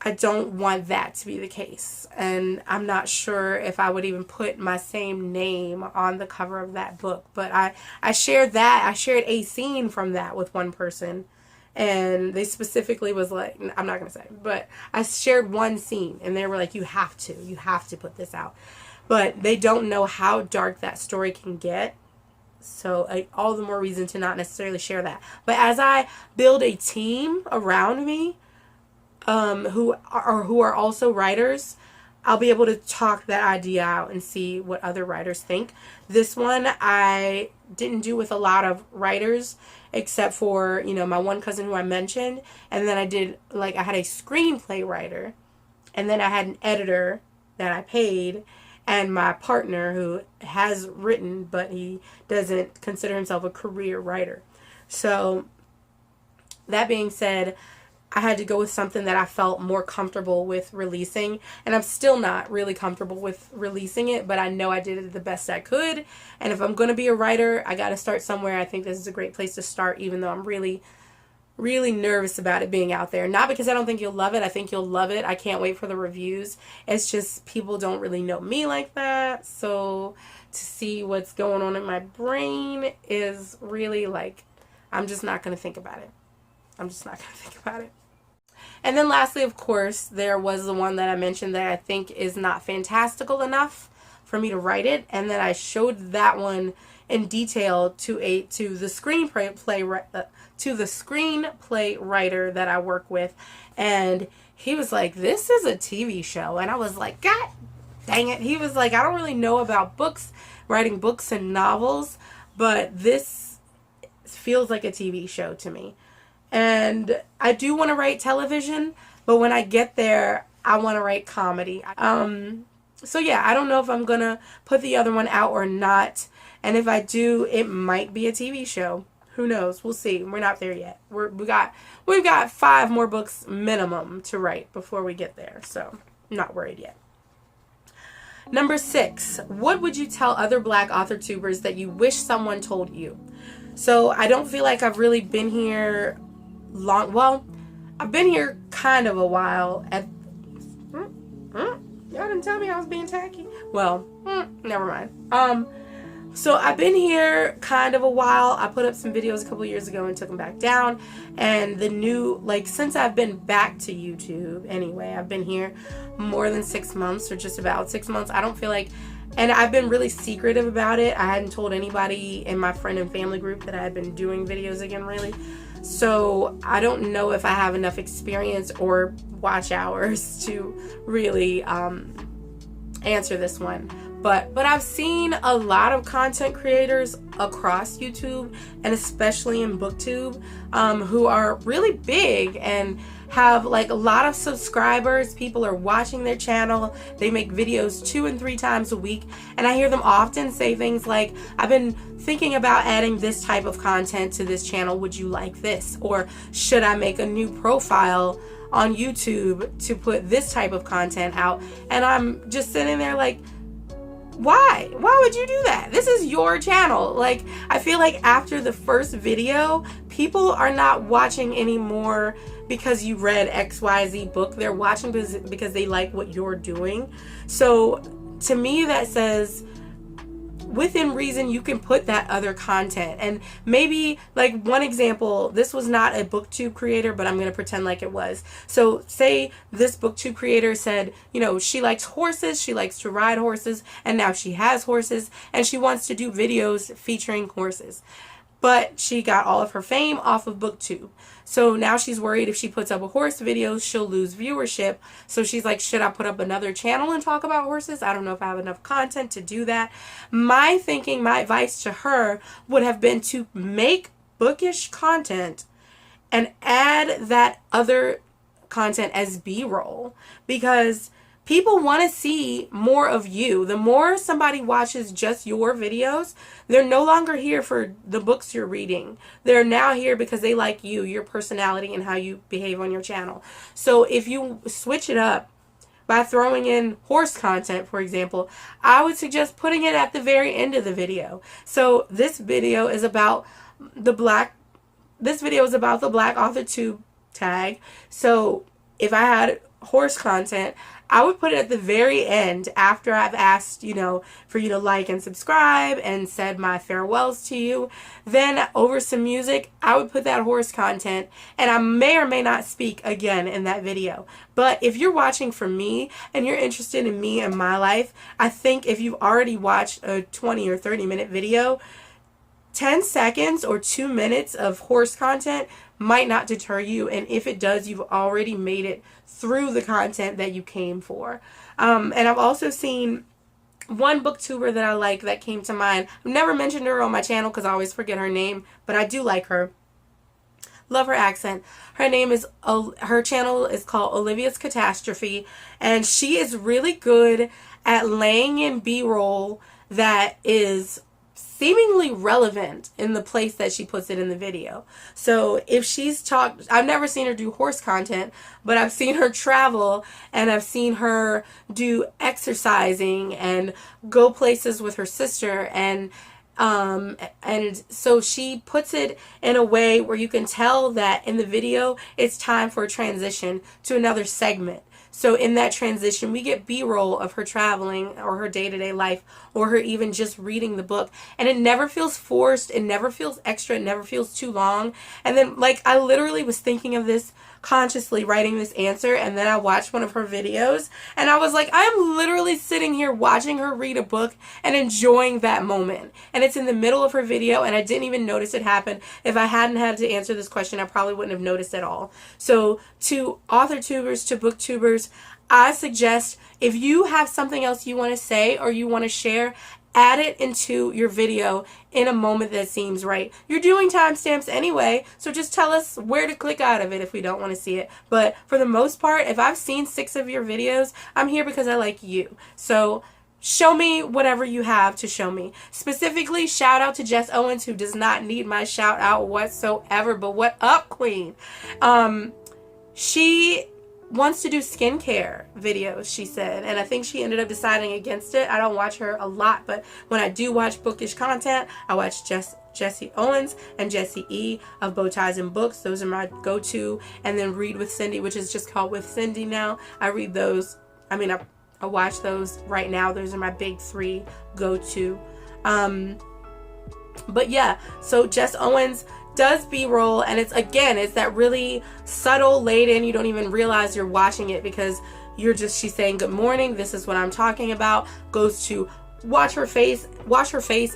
I don't want that to be the case. And I'm not sure if I would even put my same name on the cover of that book. But I shared that. I shared a scene from that with one person. and they specifically was like, I'm not going to say, but I shared one scene and they were like, you have to put this out. But they don't know how dark that story can get. So all the more reason to not necessarily share that. But as I build a team around me, who are also writers, I'll be able to talk that idea out and see what other writers think. This one I didn't do with a lot of writers, except for, you know, my one cousin who I mentioned. And then I did, like, I had a screenplay writer. And then I had an editor that I paid. And my partner who has written, but he doesn't consider himself a career writer. So that being said, I had to go with something that I felt more comfortable with releasing. And I'm still not really comfortable with releasing it, but I know I did it the best I could. And if I'm going to be a writer, I got to start somewhere. I think this is a great place to start, even though I'm really, really nervous about it being out there. Not because I don't think you'll love it. I think you'll love it. I can't wait for the reviews. It's just people don't really know me like that. So to see what's going on in my brain is really like, I'm just not going to think about it. I'm just not going to think about it. And then lastly, of course, there was the one that I mentioned that I think is not fantastical enough for me to write it. And then I showed that one in detail to the screenplay writer that I work with. And he was like, this is a TV show. And I was like, God dang it. He was like, I don't really know about books, writing books and novels, but this feels like a TV show to me. And I do want to write television, but when I get there, I want to write comedy. So yeah, I don't know if I'm going to put the other one out or not. And if I do, it might be a TV show. Who knows? We'll see. We're not there yet. We've got 5 more books minimum to write before we get there. So I'm not worried yet. Number 6, what would you tell other Black author-tubers that you wish someone told you? So I don't feel like I've really been here long. Well, I've been here kind of a while. Y'all didn't tell me I was being tacky. Well, never mind. So I've been here kind of a while. I put up some videos a couple years ago and took them back down. And the new, like, since I've been back to YouTube anyway, I've been here more than 6 months, or just about 6 months. I don't feel like, and I've been really secretive about it. I hadn't told anybody in my friend and family group that I had been doing videos again, really. So I don't know if I have enough experience or watch hours to really answer this one. But I've seen a lot of content creators across YouTube, and especially in BookTube, who are really big and have like a lot of subscribers. People are watching their channel. They make videos 2 and 3 times a week. And I hear them often say things like, I've been thinking about adding this type of content to this channel. Would you like this? Or should I make a new profile on YouTube to put this type of content out? And I'm just sitting there like, why would you do that? This is your channel. Like, I feel like after the first video, people are not watching anymore because you read XYZ book. They're watching because they like what you're doing. So to me, that says within reason you can put that other content. And maybe, like, one example, this was not a BookTube creator, but I'm going to pretend like it was. So say this BookTube creator said, you know, she likes horses, she likes to ride horses, and now she has horses, and she wants to do videos featuring horses. But she got all of her fame off of BookTube. So now she's worried if she puts up a horse video, she'll lose viewership. So she's like, should I put up another channel and talk about horses? I don't know if I have enough content to do that. My thinking, my advice to her would have been to make bookish content and add that other content as B-roll, because people want to see more of you. The more somebody watches just your videos, they're no longer here for the books you're reading. They're now here because they like you, your personality, and how you behave on your channel. So if you switch it up by throwing in horse content, for example, I would suggest putting it at the very end of the video. So this video is about the Black Authortube tag. So if I had horse content, I would put it at the very end after I've asked, you know, for you to like and subscribe and said my farewells to you. Then over some music, I would put that horse content, and I may or may not speak again in that video. But if you're watching for me and you're interested in me and my life, I think if you've already watched a 20 or 30-minute video, 10 seconds or 2 minutes of horse content might not deter you, and if it does, you've already made it through the content that you came for. And I've also seen one booktuber that I like that came to mind. I've never mentioned her on my channel because I always forget her name, but I do like her. Love her accent. Her name is, her channel is called Olivia's Catastrophe, and she is really good at laying in B-roll that is seemingly relevant in the place that she puts it in the video. So if she's talked, I've never seen her do horse content, but I've seen her travel, and I've seen her do exercising and go places with her sister, and so she puts it in a way where you can tell that in the video it's time for a transition to another segment. So in that transition, we get B-roll of her traveling or her day-to-day life or her even just reading the book. And it never feels forced. It never feels extra. It never feels too long. And then, like, I literally was thinking of this consciously, writing this answer, and then I watched one of her videos, and I was like, I'm literally sitting here watching her read a book and enjoying that moment. And it's in the middle of her video, and I didn't even notice it happened. If I hadn't had to answer this question, I probably wouldn't have noticed at all. So to author-tubers, to booktubers, I suggest if you have something else you want to say or you want to share, add it into your video in a moment that seems right. You're doing timestamps anyway, so just tell us where to click out of it if we don't want to see it. But for the most part, if I've seen 6 of your videos, I'm here because I like you. So show me whatever you have to show me. Specifically, shout out to Jess Owens, who does not need my shout out whatsoever, but what up, queen? She wants to do skincare videos, she said, and I think she ended up deciding against it. I don't watch her a lot, but when I do watch bookish content, I watch Jessie Owens and Jessie E of Bow Ties and Books. Those are my go-to. And then Read with Cindy, which is just called With Cindy now. I read those. I mean, I watch those right now. Those are my big 3 go-to. But yeah, so Jess Owens does B-roll, and it's that really subtle, laid in, you don't even realize you're watching it because she's saying good morning, this is what I'm talking about, goes to wash her face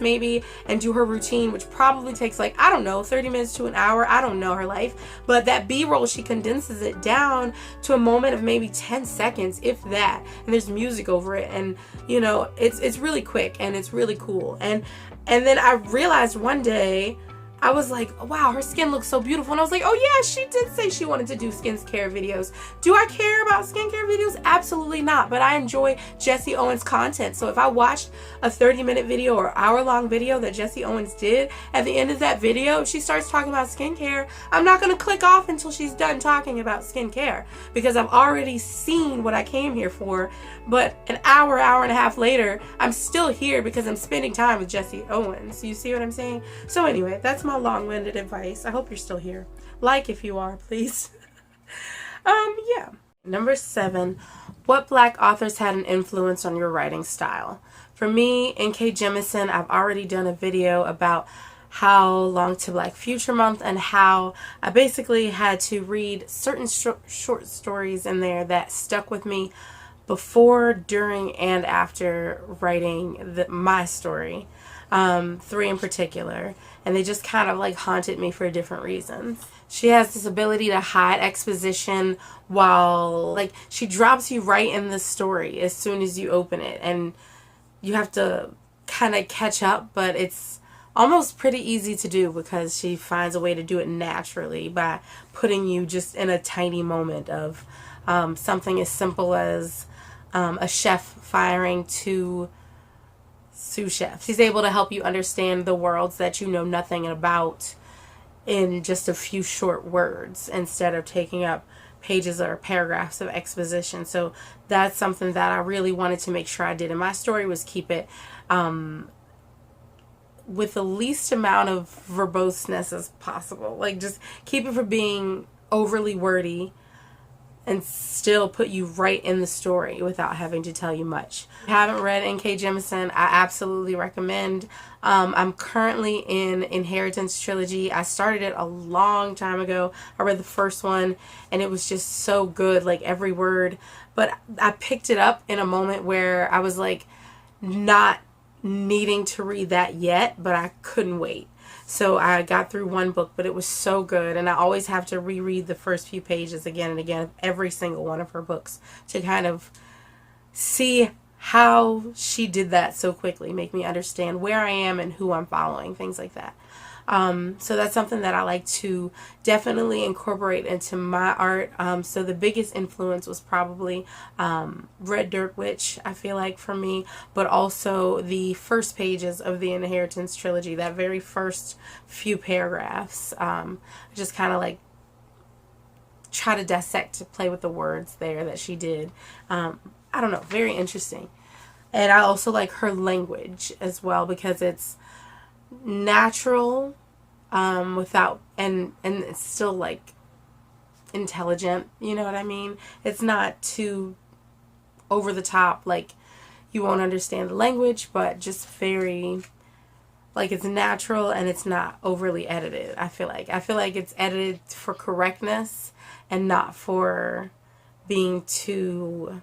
maybe, and do her routine, which probably takes, like, I don't know, 30 minutes to an hour. I don't know her life, but that B-roll, she condenses it down to a moment of maybe 10 seconds, if that, and there's music over it, and you know, it's really quick and it's really cool. And then I realized one day, I was like, wow, her skin looks so beautiful. And I was like, oh yeah, she did say she wanted to do skincare videos. Do I care about skincare videos? Absolutely not. But I enjoy Jessie Owens content. So if I watched a 30-minute video or hour-long video that Jessie Owens did, at the end of that video, if she starts talking about skincare, I'm not going to click off until she's done talking about skincare, because I've already seen what I came here for. But an hour and a half later, I'm still here because I'm spending time with Jessie Owens. You see what I'm saying? So anyway, that's my long-winded advice. I hope you're still here. Like if you are, please. Yeah. Number 7, what Black authors had an influence on your writing style? For me, N.K. Jemisin, I've already done a video about how Long to Black Future Month and how I basically had to read certain short stories in there that stuck with me before, during, and after writing my story. 3 in particular, and they just kind of like haunted me for different reasons. She has this ability to hide exposition while, like, she drops you right in the story as soon as you open it, and you have to kind of catch up, but it's almost pretty easy to do because she finds a way to do it naturally by putting you just in a tiny moment of something as simple as a chef firing 2 sous chefs. She's able to help you understand the worlds that you know nothing about in just a few short words instead of taking up pages or paragraphs of exposition. So that's something that I really wanted to make sure I did in my story, was keep it with the least amount of verboseness as possible. Like, just keep it from being overly wordy and still put you right in the story without having to tell you much. If you haven't read N.K. Jemisin, I absolutely recommend. I'm currently in Inheritance Trilogy. I started it a long time ago. I read the first one and it was just so good, like every word. But I picked it up in a moment where I was like not needing to read that yet, but I couldn't wait. So I got through one book, but it was so good. And I always have to reread the first few pages again and again of every single one of her books to kind of see how she did that so quickly, make me understand where I am and who I'm following, things like that. So that's something that I like to definitely incorporate into my art. So the biggest influence was probably Red Dirt Witch, I feel like, for me, but also the first pages of the Inheritance Trilogy, that very first few paragraphs. Just kind of like try to dissect, to play with the words there that she did. I don't know, very interesting. And I also like her language as well, because it's natural without and it's still like intelligent, you know what I mean? It's not too over the top, like you won't understand the language, but just very like it's natural and it's not overly edited. I feel like it's edited for correctness and not for being too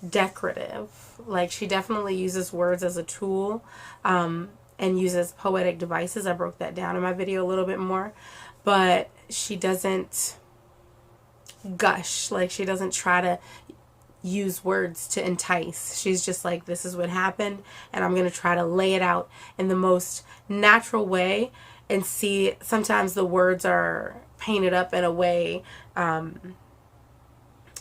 decorative. Like she definitely uses words as a tool and uses poetic devices. I broke that down in my video a little bit more, but she doesn't gush. Like she doesn't try to use words to entice. She's just like, this is what happened and I'm going to try to lay it out in the most natural way, and see sometimes the words are painted up in a way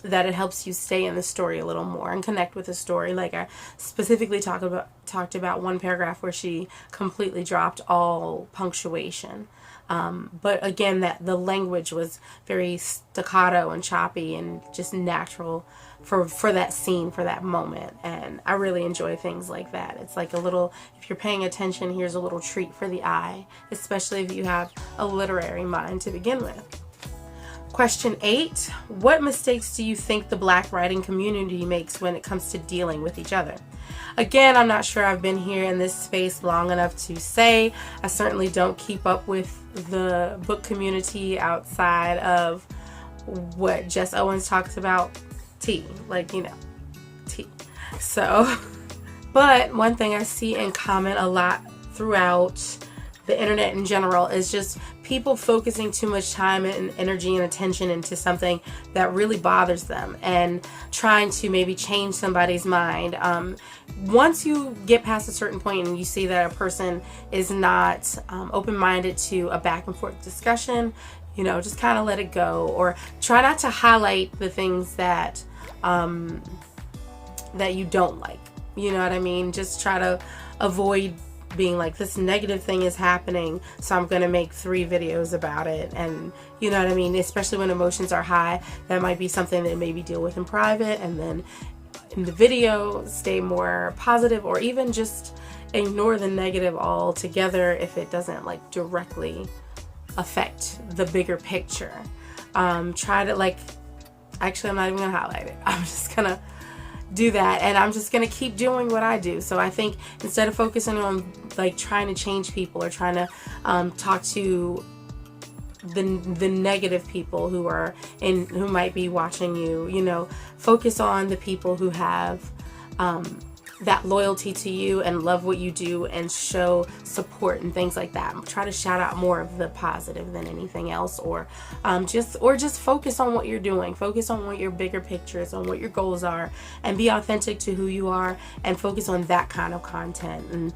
that it helps you stay in the story a little more and connect with the story. Like I specifically talked about one paragraph where she completely dropped all punctuation. But again, that the language was very staccato and choppy and just natural for that scene, for that moment. And I really enjoy things like that. It's like a little, if you're paying attention, here's a little treat for the eye, especially if you have a literary mind to begin with. Question 8, what mistakes do you think the Black writing community makes when it comes to dealing with each other? Again, I'm not sure I've been here in this space long enough to say. I certainly don't keep up with the book community outside of what Jess Owens talks about, tea, like, you know, tea. So, but one thing I see in common a lot throughout the internet in general is just people focusing too much time and energy and attention into something that really bothers them and trying to maybe change somebody's mind. Once you get past a certain point and you see that a person is not open-minded to a back and forth discussion, you know, just kind of let it go, or try not to highlight the things that that you don't like. You know what I mean? Just try to avoid being like, this negative thing is happening, so I'm gonna make 3 videos about it. And you know what I mean? Especially when emotions are high, that might be something that maybe deal with in private, and then in the video stay more positive, or even just ignore the negative altogether if it doesn't like directly affect the bigger picture. Try to like, actually I'm not even gonna highlight it. I'm just gonna do that, and I'm just gonna keep doing what I do. So I think instead of focusing on like trying to change people or trying to talk to the negative people who might be watching you, you know, focus on the people who have that loyalty to you and love what you do and show support and things like that. Try to shout out more of the positive than anything else, or just focus on what you're doing. Focus on what your bigger picture is, on what your goals are, and be authentic to who you are, and focus on that kind of content and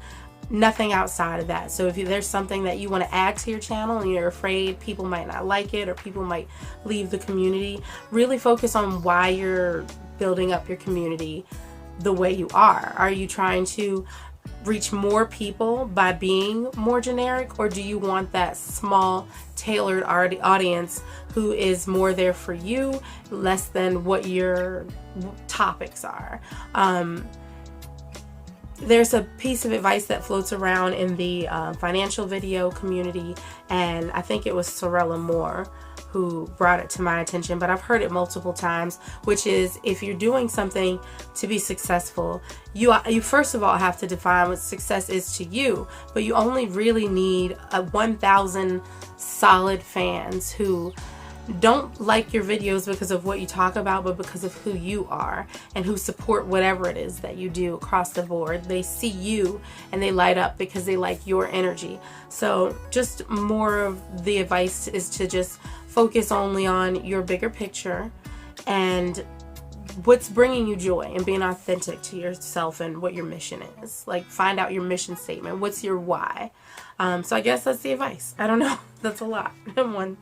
nothing outside of that. So if there's something that you want to add to your channel and you're afraid people might not like it or people might leave the community, really focus on why you're building up your community the way you are. Are you trying to reach more people by being more generic, or do you want that small tailored audience who is more there for you, less than what your topics are? There's a piece of advice that floats around in the financial video community, and I think it was Sorella Moore who brought it to my attention, but I've heard it multiple times, which is if you're doing something to be successful, you first of all have to define what success is to you, but you only really need 1,000 solid fans who don't like your videos because of what you talk about, but because of who you are, and who support whatever it is that you do across the board. They see you and they light up because they like your energy. So just more of the advice is to just focus only on your bigger picture and what's bringing you joy, and being authentic to yourself and what your mission is. Like, find out your mission statement. What's your why? So I guess that's the advice. I don't know. That's a lot in one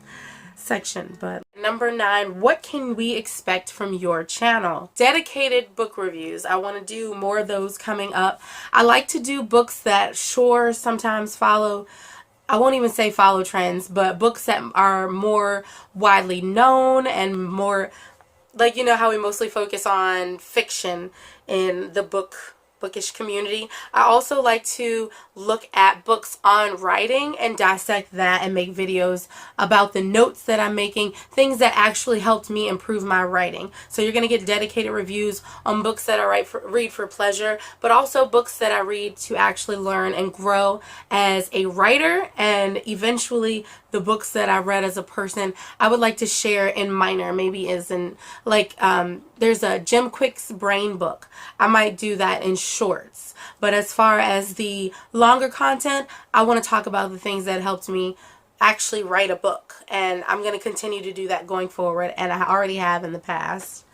section. But number 9, what can we expect from your channel? Dedicated book reviews. I want to do more of those coming up. I like to do books that sometimes follow, I won't even say follow trends, but books that are more widely known and more, like, you know how we mostly focus on fiction in the bookish community. I also like to look at books on writing and dissect that and make videos about the notes that I'm making, things that actually helped me improve my writing. So you're going to get dedicated reviews on books that I read for pleasure, but also books that I read to actually learn and grow as a writer, and eventually the books that I read as a person I would like to share in minor, maybe as in, like, there's a Jim Quick's brain book. I might do that in shorts. But as far as the longer content, I want to talk about the things that helped me actually write a book. And I'm going to continue to do that going forward, and I already have in the past.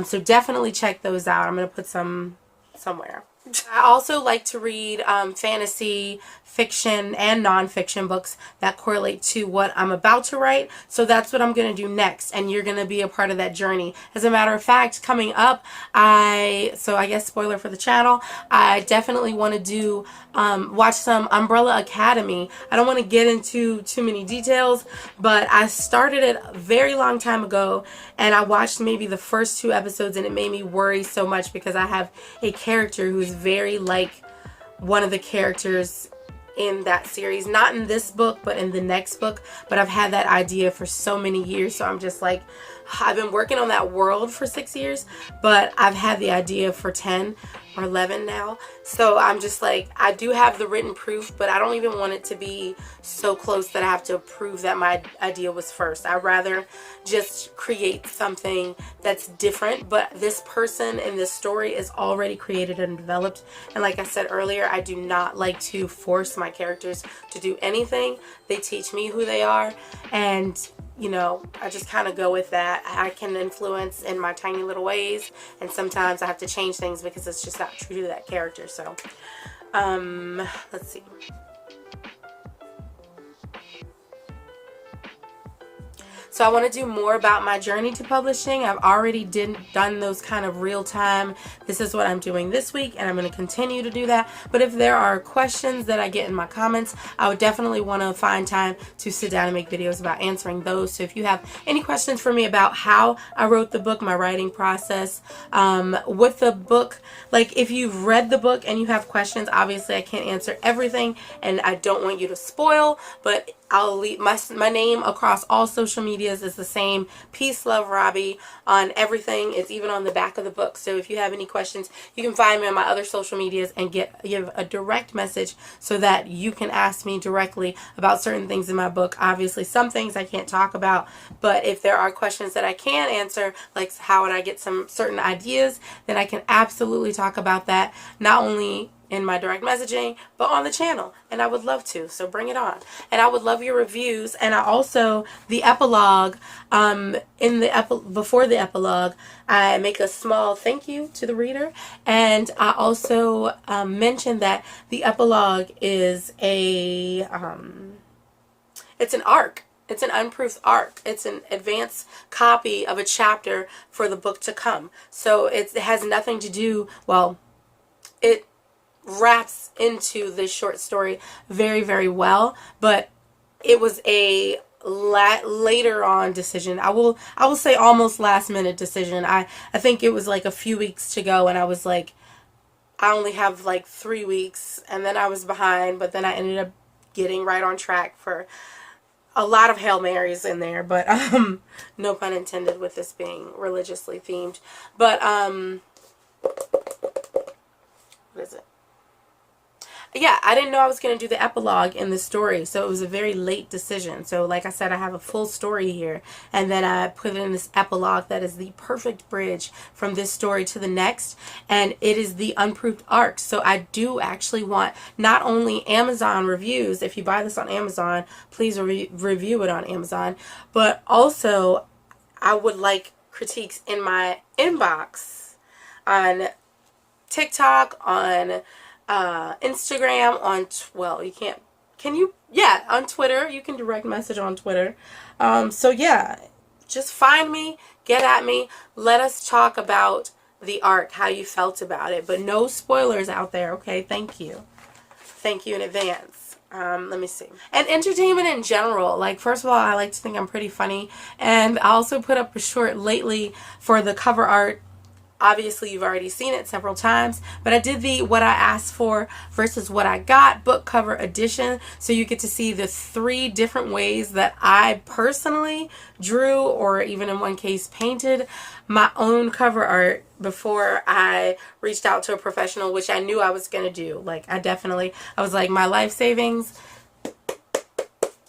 So definitely check those out. I'm going to put some somewhere. I also like to read fantasy, fiction, and nonfiction books that correlate to what I'm about to write. So that's what I'm going to do next, and you're going to be a part of that journey. As a matter of fact, coming up, I guess spoiler for the channel, I definitely want to do watch some Umbrella Academy. I don't want to get into too many details, but I started it a very long time ago, and I watched maybe the first 2 episodes, and it made me worry so much because I have a character who's very like one of the characters in that series. Not in this book, but in the next book. But I've had that idea for so many years, so I'm just like, I've been working on that world for 6 years, but I've had the idea for 10 or 11 now. So I'm just like, I do have the written proof, but I don't even want it to be so close that I have to prove that my idea was first. I'd rather just create something that's different, but this person in this story is already created and developed. And like I said earlier, I do not like to force my characters to do anything. They teach me who they are, and you know, I just kind of go with that. I can influence in my tiny little ways, and sometimes I have to change things because it's just not true to that character. So, let's see. So I want to do more about my journey to publishing. I've already done those kind of real time. This is what I'm doing this week, and I'm going to continue to do that. But if there are questions that I get in my comments, I would definitely want to find time to sit down and make videos about answering those. So if you have any questions for me about how I wrote the book, my writing process, with the book, like if you've read the book and you have questions, obviously I can't answer everything, and I don't want you to spoil, but I'll leave my name across all social medias is the same. Peace, Love, Robbie on everything. It's even on the back of the book. So if you have any questions, you can find me on my other social medias and give a direct message so that you can ask me directly about certain things in my book. Obviously, some things I can't talk about, but if there are questions that I can answer, like how would I get some certain ideas, then I can absolutely talk about that, not only in my direct messaging, but on the channel, and I would love to, so bring it on. And I would love your reviews. And I also, the epilogue, before the epilogue, I make a small thank you to the reader, and I also mention that the epilogue is it's an arc. It's an unproofed arc. It's an advanced copy of a chapter for the book to come. So it has nothing to do, well, it wraps into this short story very, very well, but it was a later on decision. I will say almost last minute decision. I think it was like a few weeks to go, and I was like, I only have like 3 weeks, and then I was behind, but then I ended up getting right on track for a lot of Hail Marys in there, but no pun intended with this being religiously themed. But what is it? Yeah, I didn't know I was going to do the epilogue in the story, so it was a very late decision. So like I said, I have a full story here, and then I put in this epilogue that is the perfect bridge from this story to the next, and it is the unproved arc. So I do actually want not only Amazon reviews, if you buy this on Amazon, please review it on Amazon, but also I would like critiques in my inbox on TikTok, on Instagram, on, well, you can't, can you? Yeah, on Twitter. You can direct message on Twitter. So yeah, just find me, get at me, let us talk about the arc, how you felt about it, but no spoilers out there, okay? Thank you. Thank you in advance. Let me see. And entertainment in general. Like, first of all, I like to think I'm pretty funny, and I also put up a short lately for the cover art. Obviously, you've already seen it several times, but I did the what I asked for versus what I got book cover edition, so you get to see the 3 different ways that I personally drew, or even in one case painted, my own cover art before I reached out to a professional, which I knew I was going to do. Like, I was like, my life savings,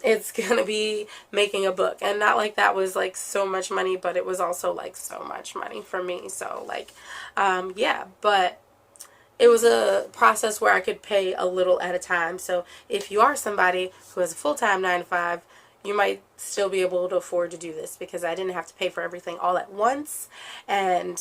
it's going to be making a book. And not like that was like so much money, but it was also like so much money for me. So like, yeah, but it was a process where I could pay a little at a time. So if you are somebody who has a full-time 9-to-5, you might still be able to afford to do this, because I didn't have to pay for everything all at once. And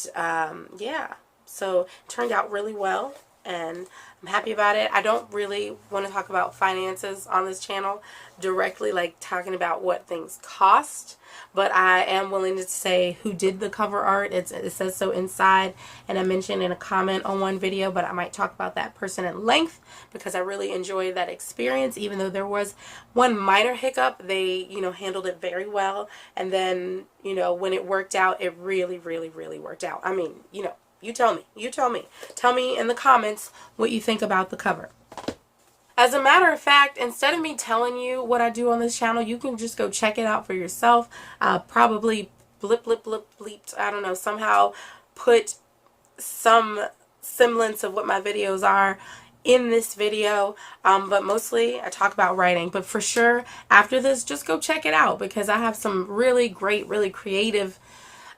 yeah, so it turned out really well, and I'm happy about it. I don't really want to talk about finances on this channel directly, like talking about what things cost, but I am willing to say who did the cover art. It says so inside, and I mentioned in a comment on one video, but I might talk about that person at length because I really enjoyed that experience. Even though there was one minor hiccup, they, you know, handled it very well, and then, you know, when it worked out, it really, really, really worked out. I mean, you know, you tell me. You tell me. Tell me in the comments what you think about the cover. As a matter of fact, instead of me telling you what I do on this channel, you can just go check it out for yourself. I'll probably bleeped, I don't know, somehow put some semblance of what my videos are in this video, but mostly I talk about writing. But for sure, after this, just go check it out, because I have some really great, really creative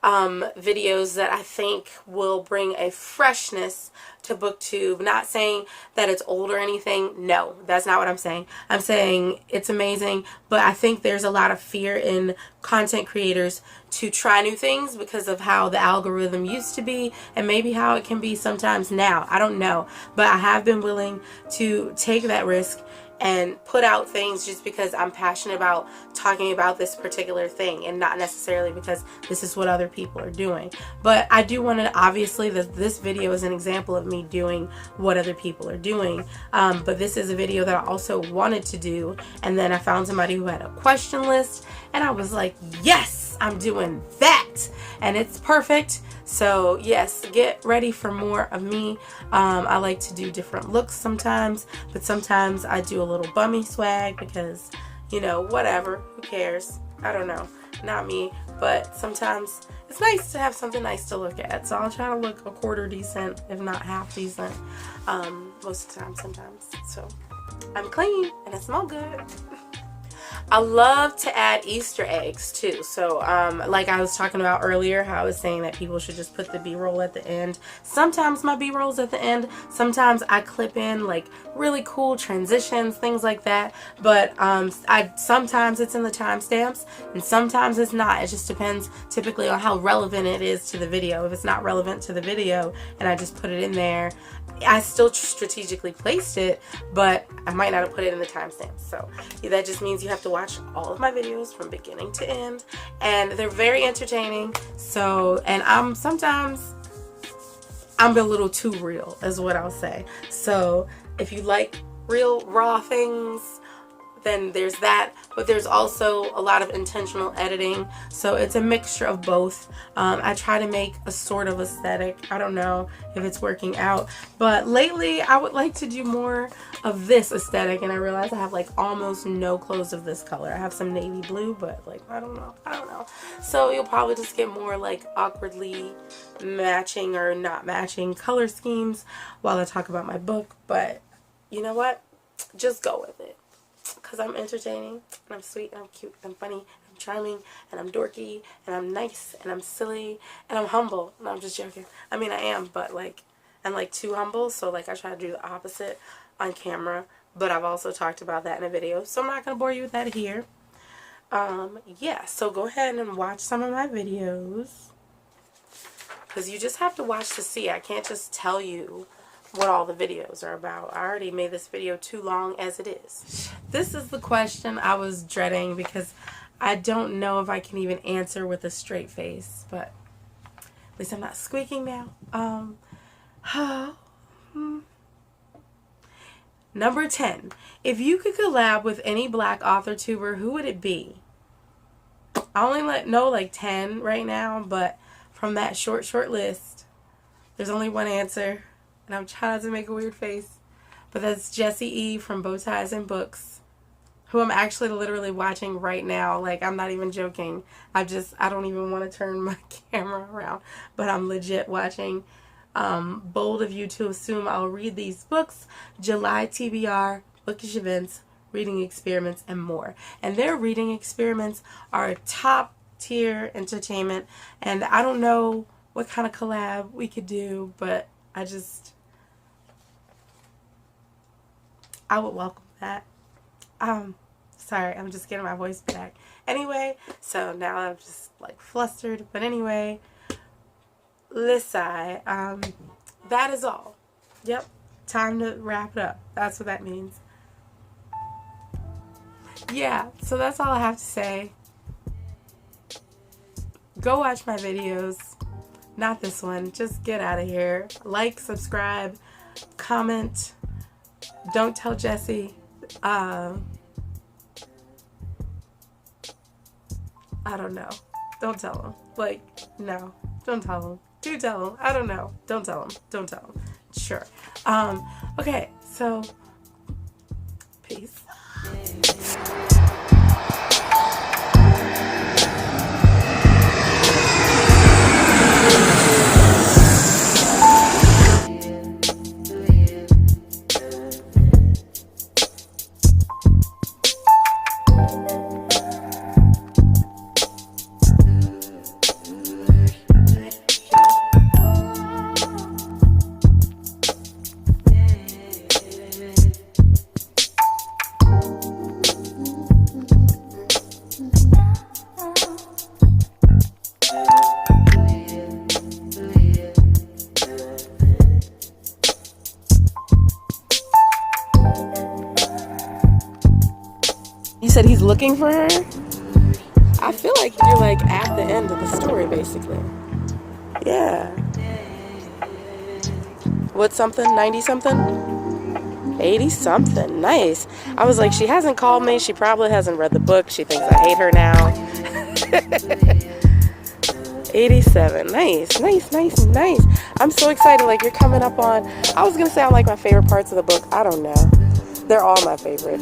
videos that I think will bring a freshness to BookTube. Not saying that it's old or anything. No, that's not what I'm saying. I'm saying it's amazing, but I think there's a lot of fear in content creators to try new things because of how the algorithm used to be, and maybe how it can be sometimes now. I don't know, but I have been willing to take that risk and put out things just because I'm passionate about talking about this particular thing, and not necessarily because this is what other people are doing. But I do want to, obviously, this video is an example of me doing what other people are doing, but this is a video that I also wanted to do, and then I found somebody who had a question list, and I was like, yes, I'm doing that, and it's perfect. So yes, get ready for more of me. I like to do different looks sometimes, but sometimes I do a little bummy swag because, you know, whatever, who cares? I don't know, not me, but sometimes it's nice to have something nice to look at. So I'll try to look a quarter decent, if not half decent, most of the time sometimes. So I'm clean and I smell good. I love to add Easter eggs too. So like I was talking about earlier, how I was saying that people should just put the B-roll at the end. Sometimes my B-roll's at the end. Sometimes I clip in like really cool transitions, things like that. But sometimes it's in the timestamps and sometimes it's not. It just depends typically on how relevant it is to the video. If it's not relevant to the video and I just put it in there, I still strategically placed it, but I might not have put it in the timestamps. So yeah, that just means you have to watch all of my videos from beginning to end, and they're very entertaining. So, and sometimes I'm a little too real, is what I'll say. So if you like real raw things, then there's that. but there's also a lot of intentional editing, so it's a mixture of both. I try to make a sort of aesthetic. I don't know if it's working out, but lately I would like to do more of this aesthetic, and I realize I have like almost no clothes of this color. I have some navy blue, but like I don't know. So you'll probably just get more like awkwardly matching or not matching color schemes while I talk about my book, but you know what? Just go with it. Because I'm entertaining, and I'm sweet, and I'm cute, and I'm funny, and I'm charming, and I'm dorky, and I'm nice, and I'm silly, and I'm humble. No, I'm just joking. I mean, I am, but like, I'm like too humble, so like I try to do the opposite on camera, but I've also talked about that in a video, so I'm not going to bore you with that here. Yeah, so go ahead and watch some of my videos, because you just have to watch to see. I can't just tell you what all the videos are about. I already made this video too long as it is. This is the question I was dreading because I don't know if I can even answer with a straight face, but at least I'm not squeaking now. Number 10. If you could collab with any black author tuber, who would it be? I only know like 10 right now, but from that short list, there's only one answer. And I'm trying not to make a weird face. But that's Jessie E. from Bow Ties and Books, who I'm actually literally watching right now. Like, I'm not even joking. I don't even want to turn my camera around. But I'm legit watching. Bold of you to assume I'll read these books. July TBR, bookish events, reading experiments, and more. And their reading experiments are top tier entertainment. And I don't know what kind of collab we could do, but I would welcome that. Sorry, I'm just getting my voice back. Anyway, so now I'm just like flustered. But anyway, listen, that is all. Yep, time to wrap it up. That's what that means. Yeah, so that's all I have to say. Go watch my videos. Not this one. Just get out of here. Like, subscribe, comment. Don't tell Jessie. I don't know. Don't tell him. Like, no. Don't tell him. Do tell him. I don't know. Don't tell him. Don't tell him. Sure. Okay, so peace. You said he's looking for her? I feel like you're like at the end of the story, basically. Yeah. What something? 90 something? 80 something. Nice. I was like, she hasn't called me. She probably hasn't read the book. She thinks I hate her now. 87. Nice. I'm so excited. Like, you're coming up on, I was going to say on like my favorite parts of the book. I don't know. They're all my favorite.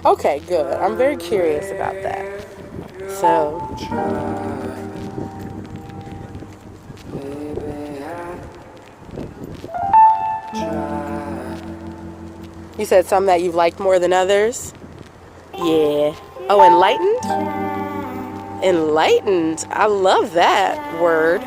Okay, good. I'm very curious about that. So, you said some that you liked more than others? Yeah. Oh, enlightened? Enlightened. I love that word.